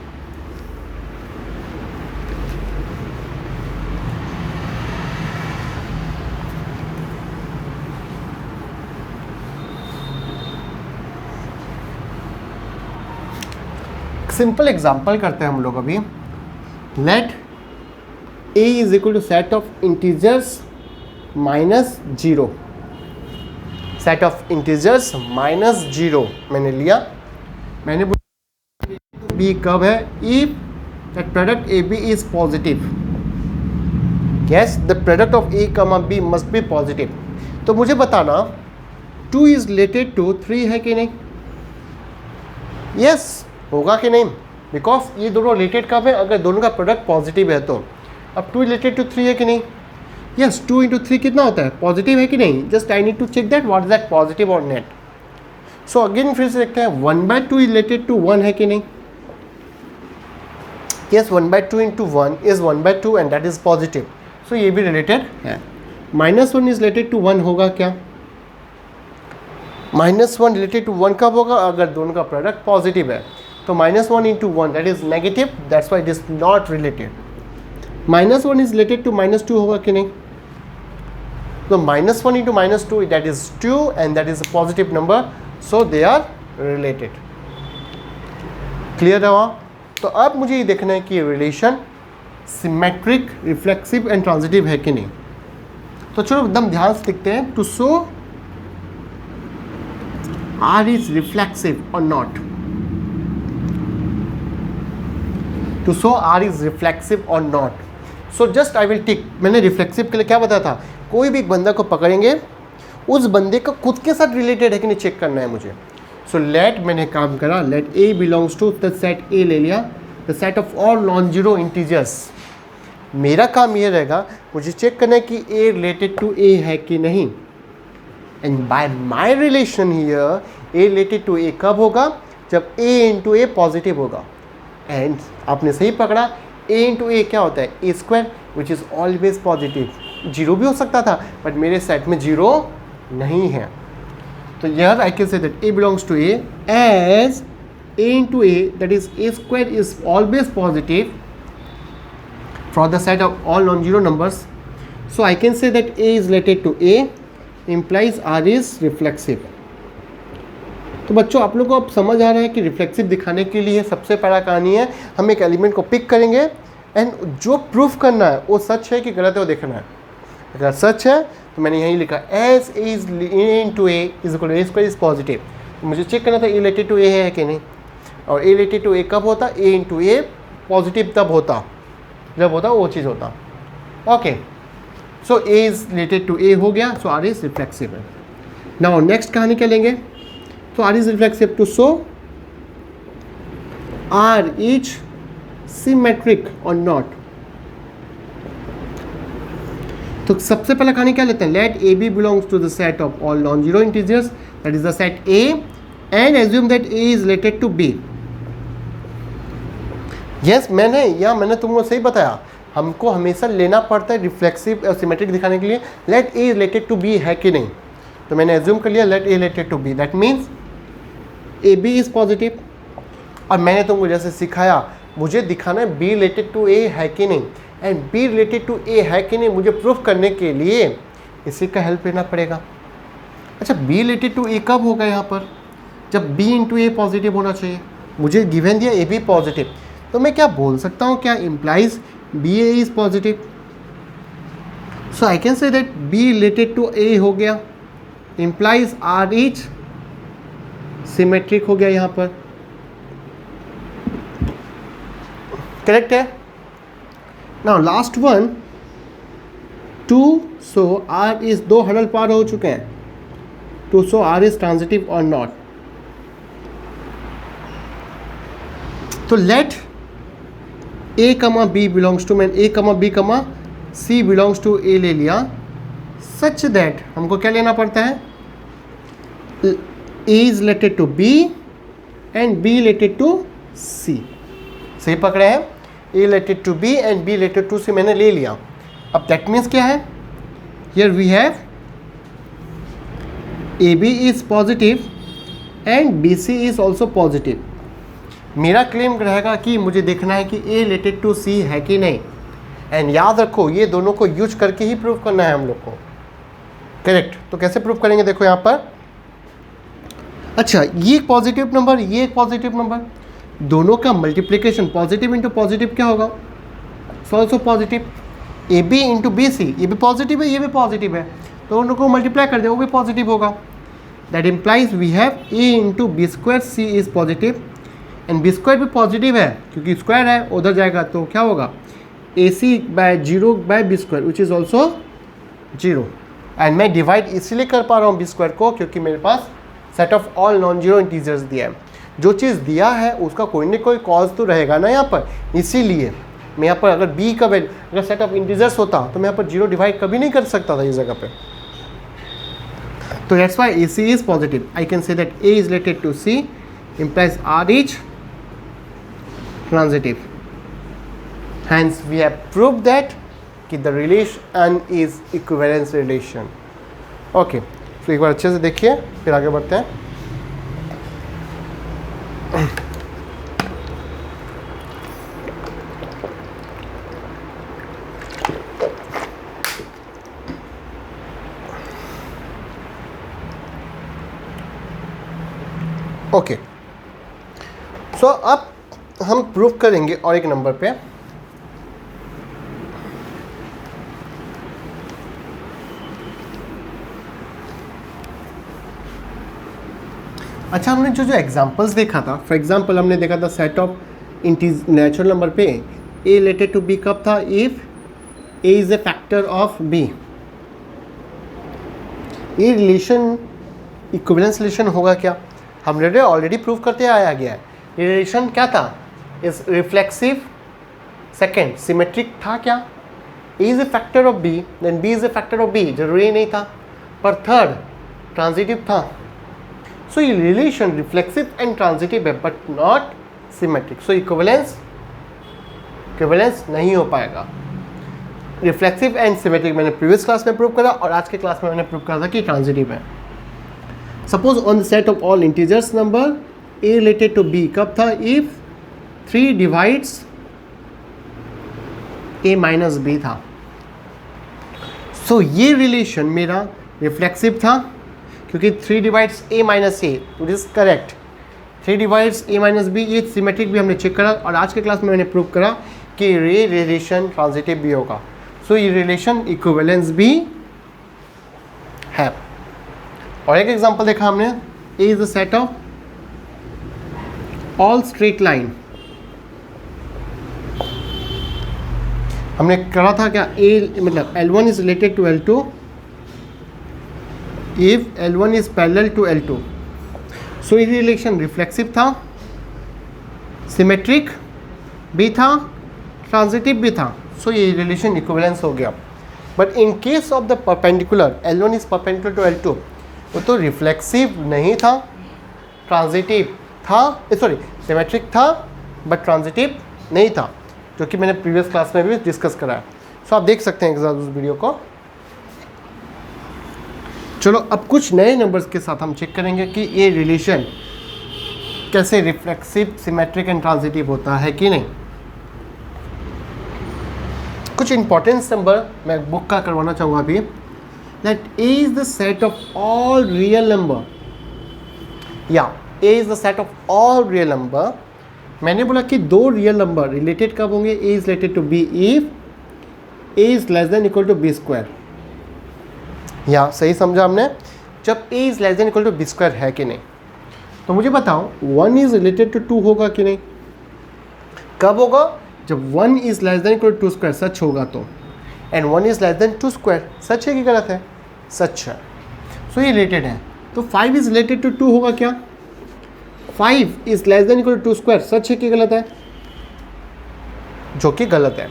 सिंपल एग्जांपल करते हैं हम लोग अभी. Let A is equal to set of integers -0. Set of integers -0 मैंने लिया, मैंने बी कब है, if that product A B is positive, yes the product of A comma B must be positive. तो मुझे बताना 2 इज रिलेटेड टू 3 है कि नहीं, यस होगा कि नहीं, बिकॉज ये दोनों रिलेटेड कब है, अगर दोनों का प्रोडक्ट पॉजिटिव है तो। अब 2 रिलेटेड टू 3 है कि नहीं, यस 2 इंटू 3 कितना होता है, पॉजिटिव है कि नहीं, just I need to check that what is that positive और नेट। सो अगेन फिर से देखते हैं 1/2 रिलेटेड टू 1 है कि नहीं, yes 1/2 into 1 is 1/2 and that is positive, so ये भी रिलेटेड है। -1 इज रिलेटेड टू 1 होगा क्या, -1 रिलेटेड टू 1 कब होगा, अगर दोनों का प्रोडक्ट पॉजिटिव है, तो -1 into 1 that is negative, that's why it is not related. -1 is related to -2 होगा कि नहीं, तो -1 into -2 that is 2 and that is a positive number, so they are related. Clear है? तो अब मुझे ये देखना है कि relation symmetric, reflexive and transitive है कि नहीं। तो चलो एकदम ध्यान से देखते हैं, to show R is reflexive or not, to show R is reflexive or not, so just I will tick। मैंने रिफ्लेक्सिव के लिए क्या बताया था, कोई भी एक बंदा को पकड़ेंगे, उस बंदे का खुद के साथ रिलेटेड है कि नहीं चेक करना है मुझे। सो लेट मैंने काम करा, let A belongs to the set A ले लिया, the set of all non zero integers. मेरा काम ये रहेगा, मुझे चेक करना है कि A रिलेटेड टू A है कि नहीं, and by my relation here A related to A कब होगा, जब A इंटू A पॉजिटिव होगा। एंड आपने सही पकड़ा, A इंटू A क्या होता है, A square which is always positive. 0 भी हो सकता था बट मेरे सेट में 0 नहीं है, तो यार I can say that A belongs to A as A into A that is A square is always positive for the set of all non-zero numbers. So I can say that A is related to A implies R is reflexive. तो बच्चों आप लोग को अब समझ आ रहा है कि रिफ्लेक्सिव दिखाने के लिए सबसे पहला कहानी है, हम एक एलिमेंट को पिक करेंगे एंड जो प्रूफ करना है वो सच है कि गलत है वो देखना है। अगर सच है तो मैंने यहीं लिखा as A is into A is equal to A square is positive। मुझे चेक करना था A related to A है कि नहीं, और A related to A कब होता, A into A पॉजिटिव तब होता जब होता वो चीज़ होता। Okay, so A is related to A हो गया, सो R इज रिफ्लेक्सिव है। नाउ नेक्स्ट कहानी क्या लेंगे, तो R is reflexive to show R is symmetric और नॉट। तो सबसे पहला कहानी क्या लेते हैं, let A B belongs to the set of all non zero integers that is the set A and assume that A is related to B। Yes मैंने तुमको सही बताया, हमको हमेशा लेना पड़ता है रिफ्लेक्सिव और सिमेट्रिक दिखाने के लिए, let A related to B है कि नहीं। तो मैंने एज्यूम कर लिया let A related to B, that means A B is positive. और मैंने तुमको जैसे सिखाया, मुझे दिखाना है B रिलेटेड टू A है कि नहीं, and B related to A है कि नहीं मुझे प्रूफ करने के लिए इसी का हेल्प लेना पड़ेगा। अच्छा, B रिलेटेड टू A कब होगा यहाँ पर, जब B इंटू A पॉजिटिव होना चाहिए। मुझे गिवन दिया A B पॉजिटिव, तो मैं क्या बोल सकता हूँ, क्या implies B A is positive. So I can say that B related to A हो गया, इम्प्लाइज आर इज सिमेट्रिक हो गया यहाँ पर, करेक्ट है। Now last one, to show R is, 2 hurdle पार हो चुके हैं, to show R is transitive और नॉट। तो let A comma B belongs to, मैंने A comma B comma C belongs to A ले लिया, सच दैट हमको क्या लेना पड़ता है, A is related to B and B related to C। सही पकड़े हैं, A related to B and B related to C मैंने ले लिया। अब दैट मीन्स क्या है, here we have AB is positive and BC is also positive. मेरा क्लेम रहेगा कि मुझे देखना है कि A रिलेटेड टू C है कि नहीं, एंड याद रखो ये दोनों को यूज करके ही प्रूव करना है हम लोग को, करेक्ट। तो कैसे प्रूव करेंगे, देखो यहाँ पर, अच्छा ये एक पॉजिटिव नंबर, ये एक पॉजिटिव नंबर, दोनों का मल्टीप्लिकेशन पॉजिटिव इंटू पॉजिटिव क्या होगा, also positive. AB into BC, ये भी पॉजिटिव है ये भी पॉजिटिव है, तो उनको मल्टीप्लाई कर दे वो भी पॉजिटिव होगा। That implies we have A into B square C is positive and B square भी पॉजिटिव है क्योंकि स्क्वायर है, उधर जाएगा तो क्या होगा A C by zero by B square which is also zero. And मैं डिवाइड इसीलिए कर पा रहा हूँ बी स्क्वायर को क्योंकि मेरे पास set of all non zero integers दिया है। जो चीज़ दिया है उसका कोई ना कोई कॉज तो रहेगा ना यहाँ पर, इसीलिए मैं यहाँ पर अगर बी का वैल्यू अगर सेट ऑफ इंटीजर्स होता तो मैं यहाँ पर जीरो डिवाइड कभी नहीं कर सकता था इस जगह पे। तो that's why A C is positive. I can say that A is related to C implies R is transitive. Hence we have proved that the relation is equivalence relation. Okay, so एक बार अच्छे से देखिए फिर आगे बढ़ते हैं। ओके, सो अब हम प्रूव करेंगे और एक नंबर पे। अच्छा, हमने जो एग्जांपल्स देखा था, फॉर एग्जांपल हमने देखा था सेट ऑफ नेचुरल नंबर पे ए रिलेटेड टू बी कब था, if A is a factor of B. ये रिलेशन इक्विवेलेंस रिलेशन होगा क्या, हमने ऑलरेडी प्रूव करते आया गया है। ये रिलेशन क्या था, इज रिफ्लेक्सिव, सेकेंड सिमेट्रिक था क्या, A is a factor of B then B is a factor of B, जरूरी नहीं था, पर थर्ड ट्रांजिटिव था। सो ये रिलेशन रिफ्लेक्सिव एंड ट्रांजिटिव है but not symmetric, so equivalence नहीं हो पाएगा। रिफ्लेक्सिव एंड सिमेट्रिक मैंने प्रीवियस क्लास में प्रूव करा और आज के क्लास में मैंने प्रूव करा था कि ट्रांजिटिव है। Suppose on the set of all integers number A related to B कब था, if 3 divides A minus B था। सो ये रिलेशन मेरा रिफ्लेक्सिव था क्योंकि 3 divides A minus A, it is correct. 3 divides A minus B, ये सिमेट्रिक भी हमने चेक करा और आज के क्लास में मैंने प्रूव करा कि ये रिलेशन ट्रांजिटिव भी होगा। सो ये रिलेशन इक्विवेलेंस भी है। और एक एग्जांपल देखा हमने, A is the set of all straight line. हमने करा था क्या, ए मतलब L1 is related to L2 if L1 is parallel to L2। So ये रिलेशन रिफ्लेक्सिव था, सिमेट्रिक भी था, ट्रांजिटिव भी था। सो ये रिलेशन इक्विवेलेंस हो गया। But in case of the perpendicular L1 is perpendicular to L2, वो तो रिफ्लेक्सिव नहीं था, ट्रांजिटिव था, सॉरी सिमेट्रिक था बट ट्रांजिटिव नहीं था, जो कि मैंने प्रीवियस क्लास में भी डिस्कस करा है। सो आप देख सकते हैं एक बार उस वीडियो को। चलो अब कुछ नए नंबर्स के साथ हम चेक करेंगे कि ये रिलेशन कैसे रिफ्लेक्सिव, सिमेट्रिक एंड ट्रांजिटिव होता है कि नहीं। कुछ इंपॉर्टेंस नंबर मैं बुक का करवाना चाहूँगा अभी। That A is the set of all real number, या A is the set of all real number. मैंने बोला कि 2 रियल नंबर रिलेटेड कब होंगे, A is related to B if A is less than equal to B square. या सही समझा हमने, जब A is less than equal to B square है कि नहीं। तो मुझे बताओ 1 इज रिलेटेड टू 2 होगा कि नहीं, कब होगा, जब 1 is less than equal to 2 square सच होगा तो, and 1 is less than 2 square सच है कि गलत है, सच है। सो ये रिलेटेड है। तो 5 इज रिलेटेड टू 2 होगा क्या, 5 is less than equal to 2 square सच है कि गलत है, जो कि गलत है।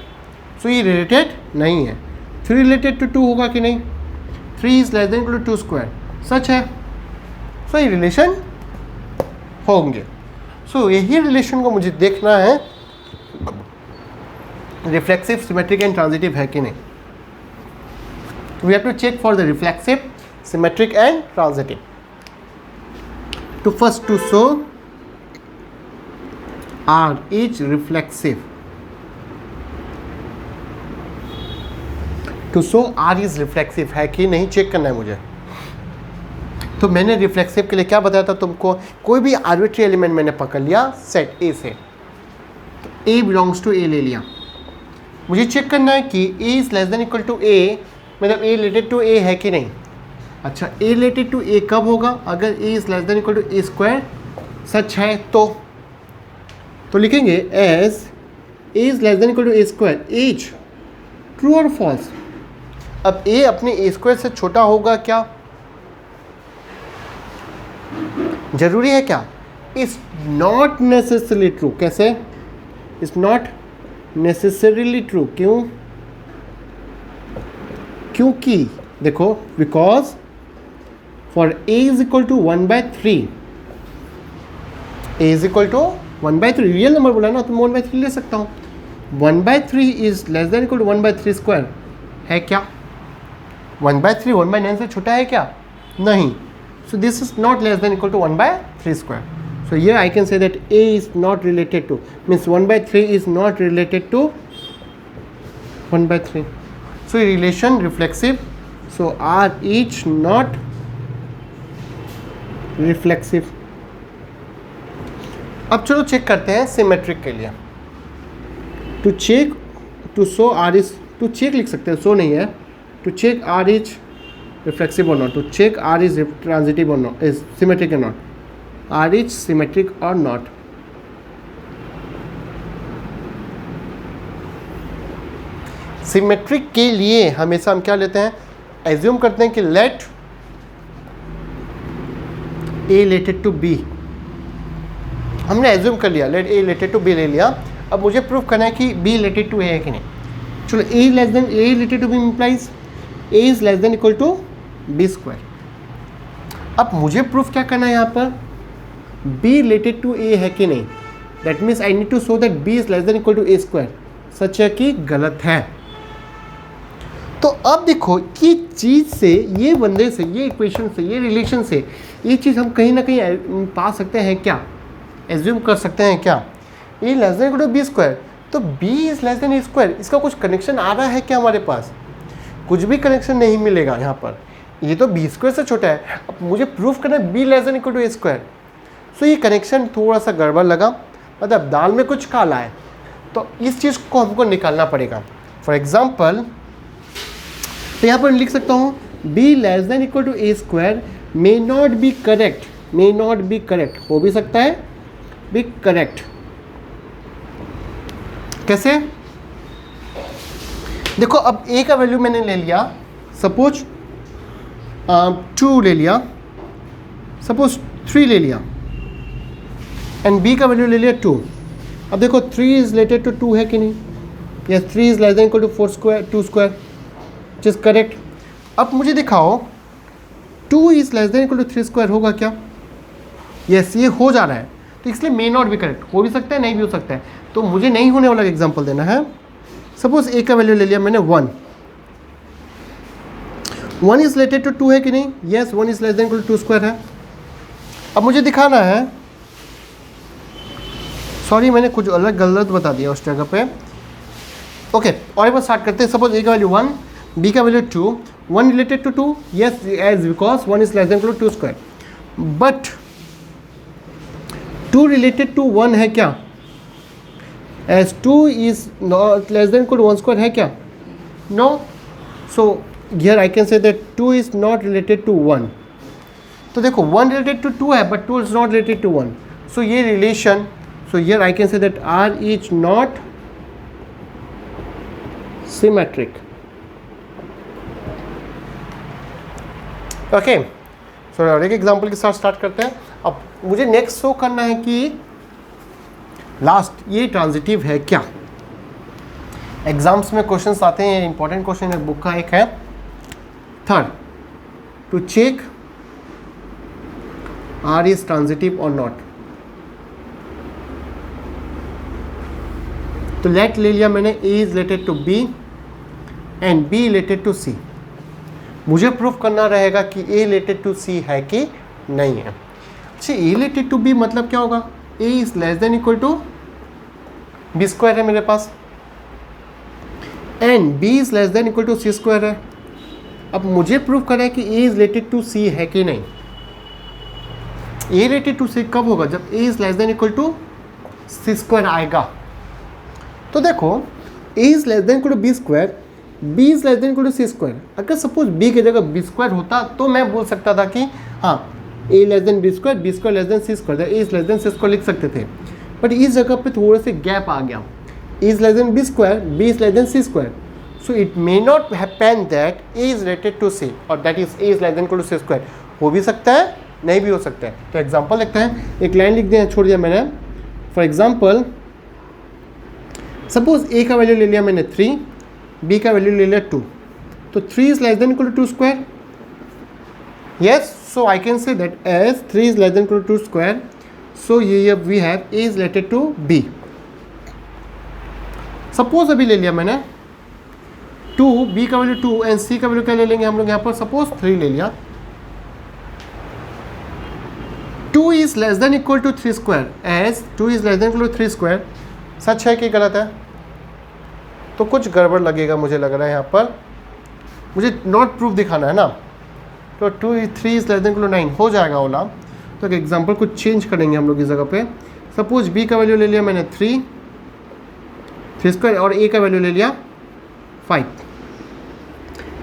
सो ये रिलेटेड नहीं है। 3 रिलेटेड टू 2 होगा कि नहीं, 3 is less than equal to 2 square सच है। सो ये रिलेशन होंगे। सो यही रिलेशन को मुझे देखना है रिफ्लेक्सिव, सिमेट्रिक एंड ट्रांजिटिव है कि नहीं। We have to check for the reflexive, symmetric and transitive. To first to show R is reflexive. To show R is reflexive है कि नहीं चेक करना है मुझे। तो मैंने रिफ्लेक्सिव के लिए क्या बताया था तुमको, कोई भी आर्बिट्री एलिमेंट मैंने पकड़ लिया सेट A से, तो A बिलोंग्स टू A ले लिया। मुझे चेक करना है कि A is less than equal to A, मतलब A रिलेटेड टू A है कि नहीं। अच्छा, a रिलेटेड टू a कब होगा? अगर a is less than equal to a square सच है तो लिखेंगे as a is less than equal to a square as true और फॉल्स। अब a अपने a स्क्वायर से छोटा होगा क्या? जरूरी है क्या? Is not necessarily true. कैसे? Is not necessarily true. क्यों? क्योंकि देखो, because for a is equal to 1/3, a is equal to 1/3 real number बोला ना, तो मैं 1/3 ले सकता हूँ। 1/3 is less than equal to 1/3 square है क्या? 1/3 1/9 से छोटा है क्या? नहीं। So this is not less than equal to 1/3 square. So here I can say that a is not related to, means 1/3 is not related to 1/3. So relation reflexive. So are each not reflexive. अब चलो चेक करते हैं सिमेट्रिक के लिए। To check, to show R is, to check लिख सकते हैं, शो नहीं है। To check R is reflexive or not, to check R is transitive or not, is symmetric or not, R is symmetric or not. Symmetric के लिए हमेशा हम क्या लेते हैं? एज्यूम करते हैं कि let A related to B, हमने एज्यूम कर लिया, let A related to B ले लिया। अब मुझे प्रूफ करना है कि B रिलेटेड टू A है कि नहीं। चलो, A less than A related to B implies A is less than equal to B square. अब मुझे प्रूफ क्या करना है यहाँ पर? B रिलेटेड टू A है कि नहीं। That means I need to show that B is less than equal to A square. सच है कि गलत है? तो अब देखो, ये चीज़ से, ये बंदे से, ये इक्वेशन से, ये रिलेशन से, ये चीज़ हम कहीं ना कहीं पा सकते हैं क्या? एज्यूम कर सकते हैं क्या? A less than equal to B square, तो B is less than A square, इसका कुछ कनेक्शन आ रहा है क्या हमारे पास? कुछ भी कनेक्शन नहीं मिलेगा यहाँ पर। ये तो B स्क्वायर से छोटा है। अब मुझे प्रूफ करना है B less than equal to A square. So ये कनेक्शन थोड़ा सा गड़बड़ लगा, मतलब दाल में कुछ काला है, तो इस चीज़ को हमको निकालना पड़ेगा। फॉर एग्जाम्पल, तो यहाँ पर लिख सकता हूँ B less than equal to A square may not be correct, may not be correct, हो भी सकता है बी करेक्ट। कैसे? देखो, अब A का वैल्यू मैंने ले लिया, सपोज 2 ले लिया, सपोज 3 ले लिया, एंड B का वैल्यू ले लिया 2। अब देखो 3 इज रिलेटेड टू 2 है कि नहीं? Yes, 3 is less than equal to 4 square, 2 square, which is correct. अब मुझे दिखाओ 2 is less than equal to 3 square होगा क्या? यस, ये हो जा रहा है, तो इसलिए मे नॉट बी करेक्ट। हो भी सकता है, नहीं भी हो सकता है, तो मुझे नहीं होने वाला एग्जाम्पल देना है। सपोज A का वैल्यू ले लिया मैंने 1 इज रिलेटेड टू 2 है कि नहीं? Yes, 1 is less than equal to 2 square है। अब मुझे दिखाना है, सॉरी मैंने कुछ अलग गलत बता दिया उस जगह पे। ओके, और एक बार स्टार्ट करते हैं। सपोज A का वैल्यू 1, B का value 2, 1 related to 2, yes, as because 1 is less than equal to 2 square, but 2 related to 1 है क्या? As 2 is not less than equal to 1 square है क्या? No. So here I can say that 2 is not related to 1. तो देखो 1 related to 2 है, but 2 is not related to 1. So ये relation, so here I can say that R is not symmetric. Okay, so और एक एग्जाम्पल के साथ स्टार्ट करते हैं। अब मुझे नेक्स्ट शो करना है कि लास्ट ये ट्रांजिटिव है क्या। एग्जाम्स में क्वेश्चंस आते हैं, इंपॉर्टेंट क्वेश्चन है, बुक का एक है। Third, to check R is transitive or not. तो लेट ले लिया मैंने A is related to B and B related to C. मुझे प्रूफ करना रहेगा कि A related to C है कि नहीं है। अच्छा, A related to B मतलब क्या होगा? A is less than equal to B square है मेरे पास, and B is less than equal to C square है। अब मुझे प्रूफ करना है कि A is related to C है कि नहीं। A related to C कब होगा? जब A is less than equal to C square आएगा। तो देखो A is less than equal to B square, b is less than equal to C square. अगर सपोज b की जगह b स्क्वायर होता तो मैं बोल सकता था कि हाँ a less than b square less than C square, a is less than C square लिख सकते थे। बट इस जगह पे थोड़े से गैप आ गया, a is less than b square, b is less than C square, so it may not happen that a is related to c और that is a is less than equal to C square. हो भी सकता है, नहीं भी हो सकता है। तो एग्जाम्पल लिखते हैं, एक लाइन लिख दिया, छोड़ दिया मैंने। फॉर एग्जाम्पल सपोज a का वैल्यू ले लिया मैंने 3, b का वैल्यू ले लिया 2, तो 3 is less than equal to 2 square. Yes, so I can say that as 3 is less than equal to 2 square, so ये we have a is related to b। Suppose अभी ले लिया मैंने 2, b का वैल्यू 2 एंड c का वैल्यू क्या ले लेंगे हम लोग यहाँ पर, सपोज 3 ले लिया। 2 is less than equal to 3 square, as 2 is less than equal to 3 square. सच है कि गलत है? तो कुछ गड़बड़ लगेगा मुझे लग रहा है यहाँ पर, मुझे नॉट प्रूफ दिखाना है ना। तो 3 is less than equal to 9 हो जाएगा ओला। तो एक एग्जांपल कुछ चेंज करेंगे हम लोग इस जगह पे। सपोज b का वैल्यू ले लिया मैंने 3 स्क्वायर और a का वैल्यू ले लिया 5,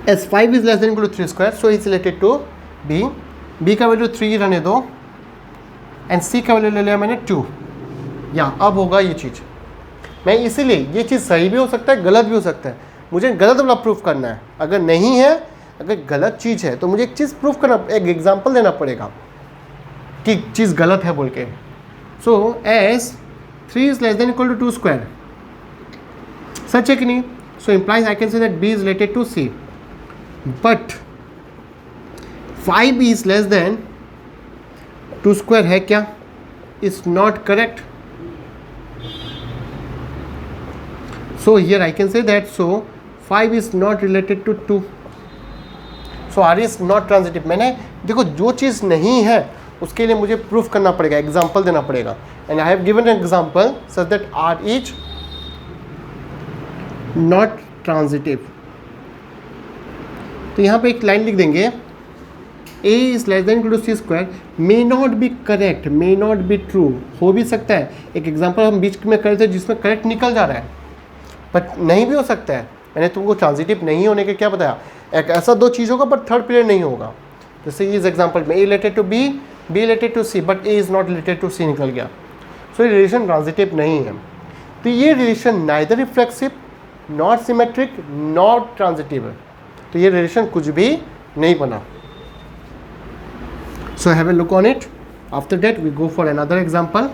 as 5 is less than equal to 3 square, so is related to b का वैल्यू 3 रहने दो एंड c का वैल्यू ले लिया मैंने 2। या अब होगा ये चीज़, मैं इसीलिए ये चीज़ सही भी हो सकता है, गलत भी हो सकता है, मुझे गलत वाला प्रूफ करना है। अगर नहीं है, अगर गलत चीज़ है तो मुझे एक चीज़ प्रूफ करना, एक एग्जांपल देना पड़ेगा कि चीज़ गलत है बोल के। So as 3 is less than equal to 2 square, सच है कि नहीं? So implies I can say that b is related to c, but 5 is less than 2 square है क्या? Is not correct. So here I can say that so 5 is not related to 2. So R is not transitive. मैंने देखो जो चीज़ नहीं है उसके लिए मुझे प्रूफ करना पड़ेगा, एग्जाम्पल देना पड़ेगा। And I have given an example such that R is not transitive. तो यहाँ पे एक लाइन लिख देंगे, a is less than equal to C square may not be correct, may not be true. हो भी सकता है, एक एग्जाम्पल हम बीच में कर रहे थे जिसमें करेक्ट निकल जा रहा है, बट नहीं भी हो सकता है। मैंने तुमको ट्रांजिटिव नहीं होने के क्या बताया, एक ऐसा दो चीज़ होगा पर थर्ड पीरियड नहीं होगा। जैसे इस एग्जांपल में a related to b, b related to c, but a is not related to c निकल गया। सो ये रिलेशन ट्रांजिटिव नहीं है। तो ये relation neither reflexive, not symmetric, not transitive है। तो ये रिलेशन कुछ भी नहीं बना। So have a look on it. After that we go for another example.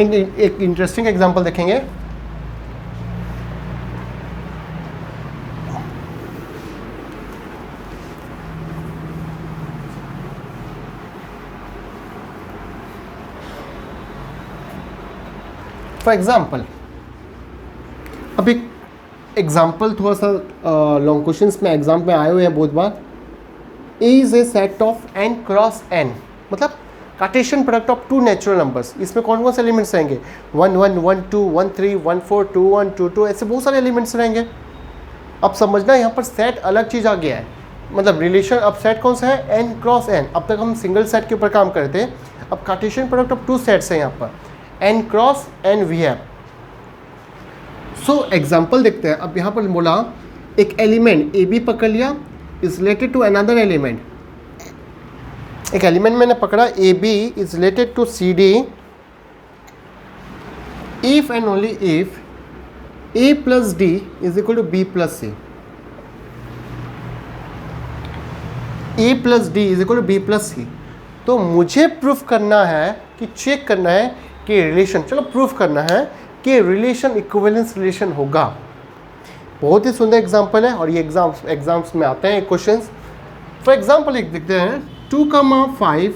एक इंटरेस्टिंग एग्जांपल देखेंगे। फॉर एग्जाम्पल, अब एक एग्जाम्पल थोड़ा सा लॉन्ग क्वेश्चंस में एग्जाम में आए हुए हैं बहुत बार। A is a set of n cross n, मतलब Cartesian product of two natural numbers. इसमें कौन कौन से एलिमेंट्स रहेंगे? 1 1 1 2 1 3 1 4 2 1 2 2, ऐसे बहुत सारे एलिमेंट्स रहेंगे। अब समझना यहाँ पर सेट अलग चीज़ आ गया है, मतलब रिलेशन। अब सेट कौन सा है? n cross n। अब तक हम सिंगल सेट के ऊपर काम कर रहे थे, अब Cartesian product of two sets है यहाँ पर, n cross n we have. So example देखते हैं। अब यहाँ पर बोला एक एलिमेंट ए बी पकड़ लिया, is related to another element. एक एलिमेंट मैंने पकड़ा A B is related to C D if and only if A plus D is equal to B plus C. A plus D is equal to B plus C. तो मुझे प्रूफ करना है कि चेक करना है कि रिलेशन, चलो प्रूफ करना है कि रिलेशन इक्विवेलेंस रिलेशन होगा। बहुत ही सुंदर एग्जाम्पल है और ये एग्जाम्स में आते हैं क्वेश्चंस। फॉर एग्जाम्पल एक देखते हैं, 2,5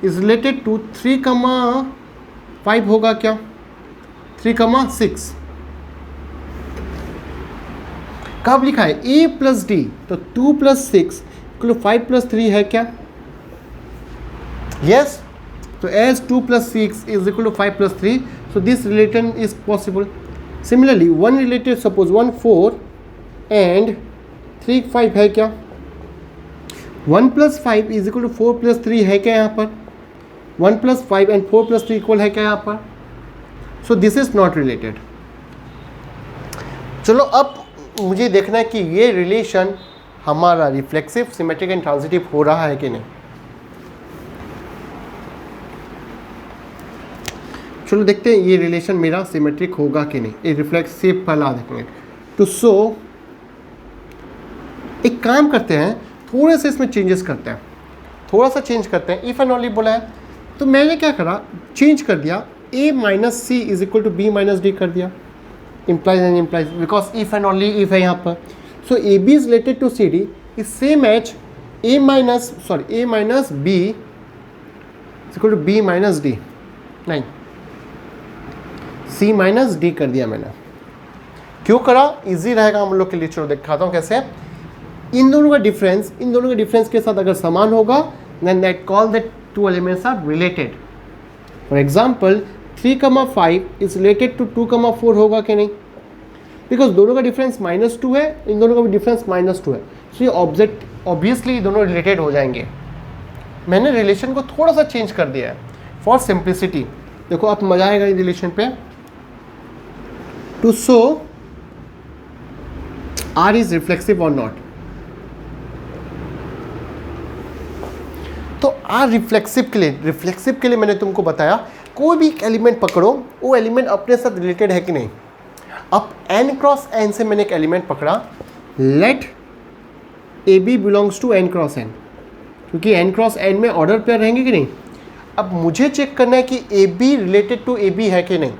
इज रिलेटेड टू 3,5 होगा क्या? 3,6 कब लिखा है? a प्लस डी, तो 2 प्लस 6 इक्वल 5 प्लस 3 है क्या? यस। तो as 2 plus 6 is equal to 5 plus 3, so this relation is possible. Similarly, 1 related, suppose 1 4 and 3 5 है क्या? 1 plus 5 is equal to 4 plus 3 है क्या यहाँ पर? 1 plus 5 and 4 plus 3 equal है क्या यहाँ पर? So this is not related. चलो अब मुझे देखना है कि ये रिलेशन हमारा रिफ्लेक्सिव, सिमेट्रिक एंड ट्रांजिटिव हो रहा है कि नहीं। चलो देखते हैं ये रिलेशन मेरा सिमेट्रिक होगा कि नहीं। ये रिफ्लेक्सिव पहला देखेंगे। तो सो एक काम करते हैं, थोड़े से इसमें चेंजेस करते हैं, थोड़ा सा चेंज करते हैं। इफ एंड ओनली बोला है तो मैंने क्या करा, चेंज कर दिया, a minus C is equal to B minus D कर दिया, implies and implies, because if and only if है यहाँ पर। so AB is related to CD is same as A minus B is equal to B minus D, नहीं C minus D कर दिया मैंने। क्यों करा, इजी रहेगा हम लोग के लिए। चलो दिखाता हूँ कैसे। इन दोनों का डिफरेंस के साथ अगर समान होगा then that call that two elements are related. For example 3,5 is related to 2,4 होगा कि नहीं, बिकॉज दोनों का डिफरेंस -2 है, इन दोनों का भी डिफरेंस -2 है। सो ये ऑब्वियसली दोनों रिलेटेड हो जाएंगे। मैंने रिलेशन को थोड़ा सा चेंज कर दिया है फॉर सिंप्लिसिटी। देखो अब मजा आएगा इस रिलेशन पे। To show R is reflexive और नॉट, तो R रिफ्लेक्सिव के लिए मैंने तुमको बताया कोई भी एलिमेंट पकड़ो, वो एलिमेंट अपने साथ रिलेटेड है कि नहीं। अब n क्रॉस n से मैंने एक एलिमेंट पकड़ा, let AB belongs to n cross n, क्योंकि n क्रॉस n में ऑर्डर पेयर रहेंगे कि नहीं। अब मुझे चेक करना है कि AB रिलेटेड टू AB है कि नहीं।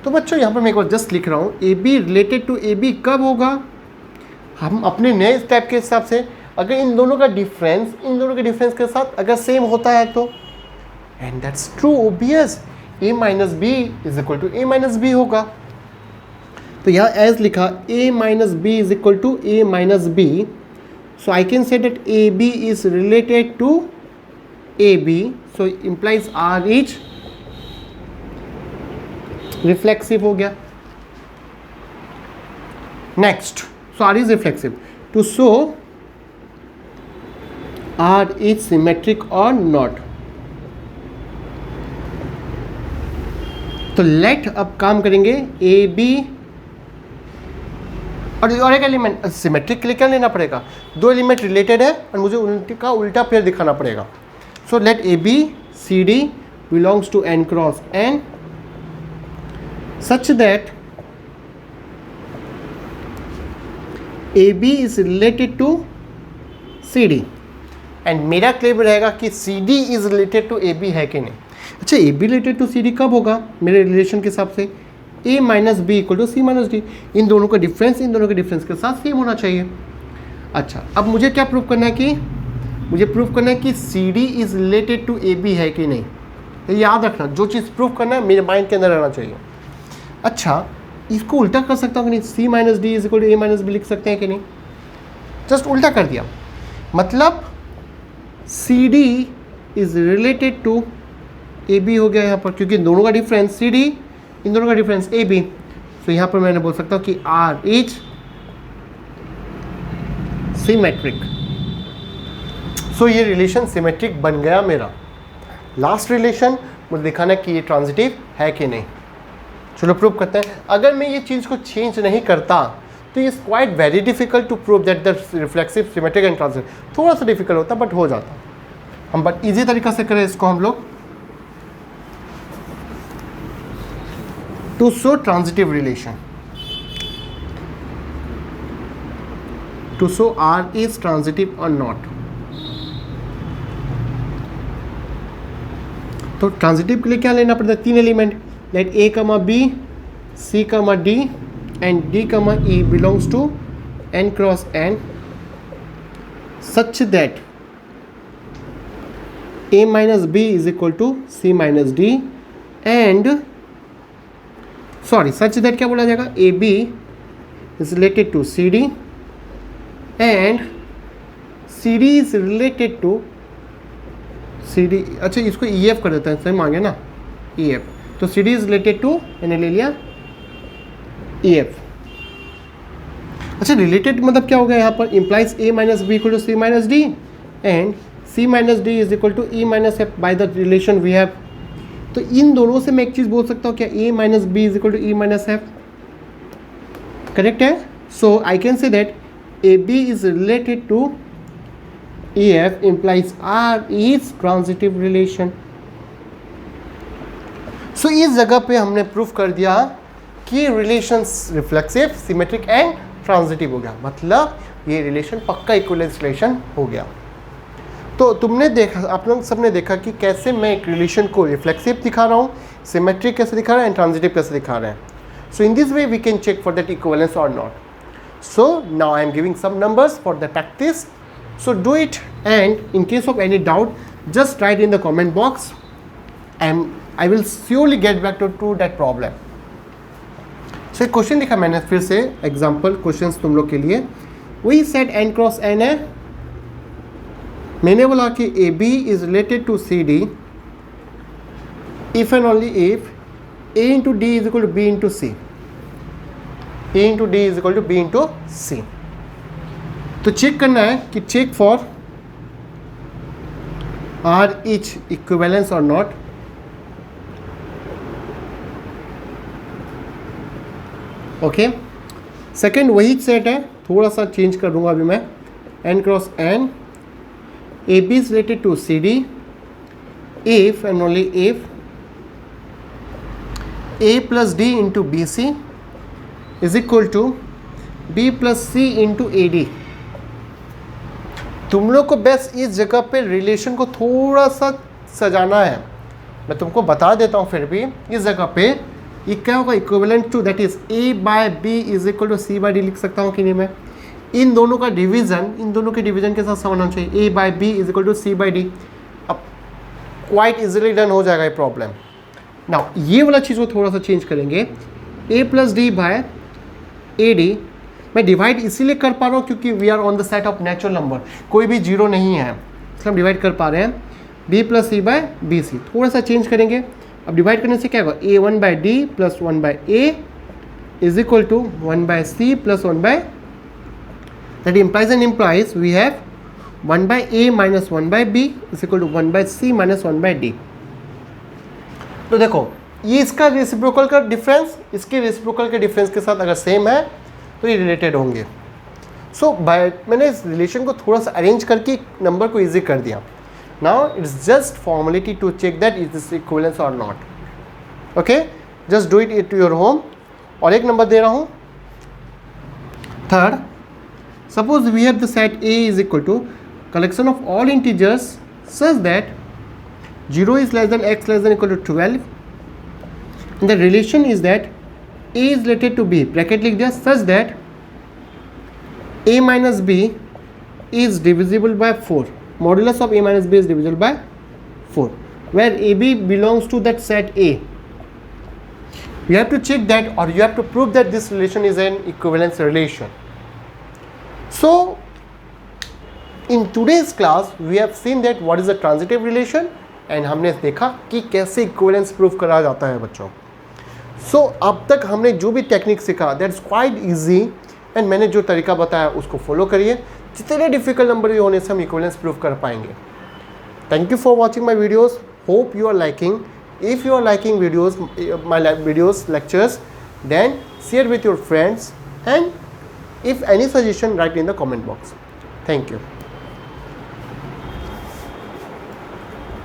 तो बच्चों यहाँ पर मैं एक बार जस्ट लिख रहा हूँ, AB रिलेटेड टू AB कब होगा, हम अपने नए स्टेप के हिसाब से अगर इन दोनों का डिफरेंस के साथ अगर सेम होता है तो, and that's true obvious, A minus B is equal to A minus B होगा। तो यहाँ एज लिखा A minus B is equal to A minus B, so I can say that AB is related to AB, so implies R is reflexive हो गया। Next, so R is reflexive. To show R is symmetric और नॉट, तो लेट अब काम करेंगे AB और एक एलिमेंट सिमेट्रिक के लिए क्या लेना पड़ेगा, दो एलिमेंट रिलेटेड है और मुझे उनका उल्टा पेयर दिखाना पड़ेगा। So let AB CD belongs to n cross n such that AB is related to CD and मेरा क्लेम रहेगा कि CD is related to AB है कि नहीं। अच्छा, AB रिलेटेड टू CD कब होगा मेरे रिलेशन के हिसाब से, A minus B equal to C minus D, इन दोनों का डिफरेंस के साथ सेम होना चाहिए। अच्छा, अब मुझे क्या प्रूव करना है कि CD is related to AB है कि नहीं। ये याद रखना, जो चीज़ प्रूव करना है मेरे माइंड के अंदर रहना चाहिए। अच्छा, इसको उल्टा कर सकता हूँ कि नहीं, C minus D is equal to A minus B लिख सकते हैं कि नहीं। जस्ट उल्टा कर दिया, मतलब CD is related to AB हो गया यहाँ पर, क्योंकि इन दोनों का डिफरेंस CD, इन दोनों का डिफरेंस AB। तो यहाँ पर मैंने बोल सकता हूँ कि R इज सिमेट्रिक। सो ये रिलेशन सिमेट्रिक बन गया मेरा। लास्ट रिलेशन मुझे दिखाना है कि ये ट्रांजिटिव है कि नहीं। चलो प्रूव करते हैं। अगर मैं ये चीज़ को चेंज नहीं करता तो it's quite very difficult to prove that the reflexive, symmetric and transitive. थोड़ा सा डिफिकल्ट होता बट हो जाता। हम बट इजी तरीका से करें इसको हम लोग। To show transitive relation, to show R is transitive और नॉट। तो ट्रांजिटिव के लिए क्या लेना पड़ता है, तीन element, let A, B, C, D and D, E belongs to n cross n such that A minus B is equal to C minus D and such that क्या बोला जाएगा, AB is related to CD and CD is related to CD। अच्छा, इसको EF कर देते हैं, सही मांगे ना EF। तो CD is related to, मैंने ले लिया EF। अच्छा, रिलेटेड मतलब क्या हो गया यहाँ पर, implies A minus B equal to C minus D and C minus D is equal to E minus F by the relation we have. तो इन दोनों से मैं एक चीज़ बोल सकता हूँ क्या, A minus B is equal to E minus F. Correct है. So I can say that A B is related to E F implies R is transitive relation. So इस जगह पे हमने प्रूफ कर दिया कि relations reflexive, symmetric and transitive हो गया. मतलब ये रिलेशन पक्का इक्विवेलेंस रिलेशन हो गया. तो तुमने देखा, आप लोग सबने देखा कि कैसे मैं एक रिलेशन को रिफ्लेक्सिव दिखा रहा हूँ, सिमेट्रिक कैसे दिखा रहा है एंड ट्रांजिटिव कैसे दिखा रहे हैं. So in this way we can check for that equivalence or not. So now I am giving some numbers for the practice. So do it and in case of any doubt just write in the comment box and I will surely get back to that problem. So एक क्वेश्चन लिखा मैंने फिर से, एग्जाम्पल क्वेश्चन तुम लोग के लिए. वही सेट एन क्रॉस एन है. मैंने बोला कि A B is related to C D if and only if A into D is equal to B into C. A into D is equal to B into C. तो चेक करना है कि check for R each equivalence or not. Okay. Second वही सेट है, थोड़ा सा चेंज कर दूंगा अभी मैं. N cross N, A B is related to C D if and only if A plus D into B C is equal to B plus C into A D. तुम लोग को बस इस जगह पे रिलेशन को थोड़ा सा सजाना है. मैं तुमको बता देता हूँ फिर भी इस जगह पे ये क्या होगा, equivalent to that is A by B is equal to C by D लिख सकता हूँ कि नहीं मैं. इन दोनों का डिवीजन, इन दोनों के डिवीजन के साथ समान होना चाहिए. A by B is equal to C by D. अब क्वाइट इजीली डन हो जाएगा ये प्रॉब्लम. नाउ ये वाला चीज़ को थोड़ा सा चेंज करेंगे. A plus D by A D मैं डिवाइड इसीलिए कर पा रहा हूँ क्योंकि we are on the set of natural number, कोई भी जीरो नहीं है इसलिए हम डिवाइड कर पा रहे हैं. बी प्लस सी बाय बी सी थोड़ा सा चेंज करेंगे. अब डिवाइड करने से क्या होगा, A one by D plus one by A is equal to one by C plus one by, that implies and implies we have one by A minus one by B is equal to one by C minus one by D. तो देखो ये इसका रेसिप्रोकल का डिफरेंस इसके रेसिप्रोकल के डिफरेंस के साथ अगर सेम है तो ये रिलेटेड होंगे. सो मैंने इस रिलेशन को थोड़ा सा अरेंज करके नंबर को ईजी कर दिया. Now it's just formality to check that is this equivalence or not. Okay, just do it to your home. और एक नंबर दे रहा हूँ. Third, suppose we have the set A is equal to collection of all integers such that 0 is less than x less than equal to 12 and the relation is that a is related to b, bracket लिख दिया, such that a minus b is divisible by 4. Modulus of a minus b is divisible by 4 where ab belongs to that set A. You have to check that or you have to prove that this relation is an equivalence relation. So in today's class we have seen that what is a transitive relation and हमने देखा कि कैसे इक्विवेलेंस प्रूफ करा जाता है बच्चों. सो अब तक हमने जो भी टेक्निक सीखा that is quite easy and मैंने जो तरीका बताया उसको फॉलो करिए. जितने डिफिकल्ट नंबर भी होने से हम इक्विवेलेंस प्रूफ कर पाएंगे. Thank you for watching my videos. Hope you are liking. If you are liking videos my videos lectures then share with your friends and if any suggestion write in the comment box. Thank you.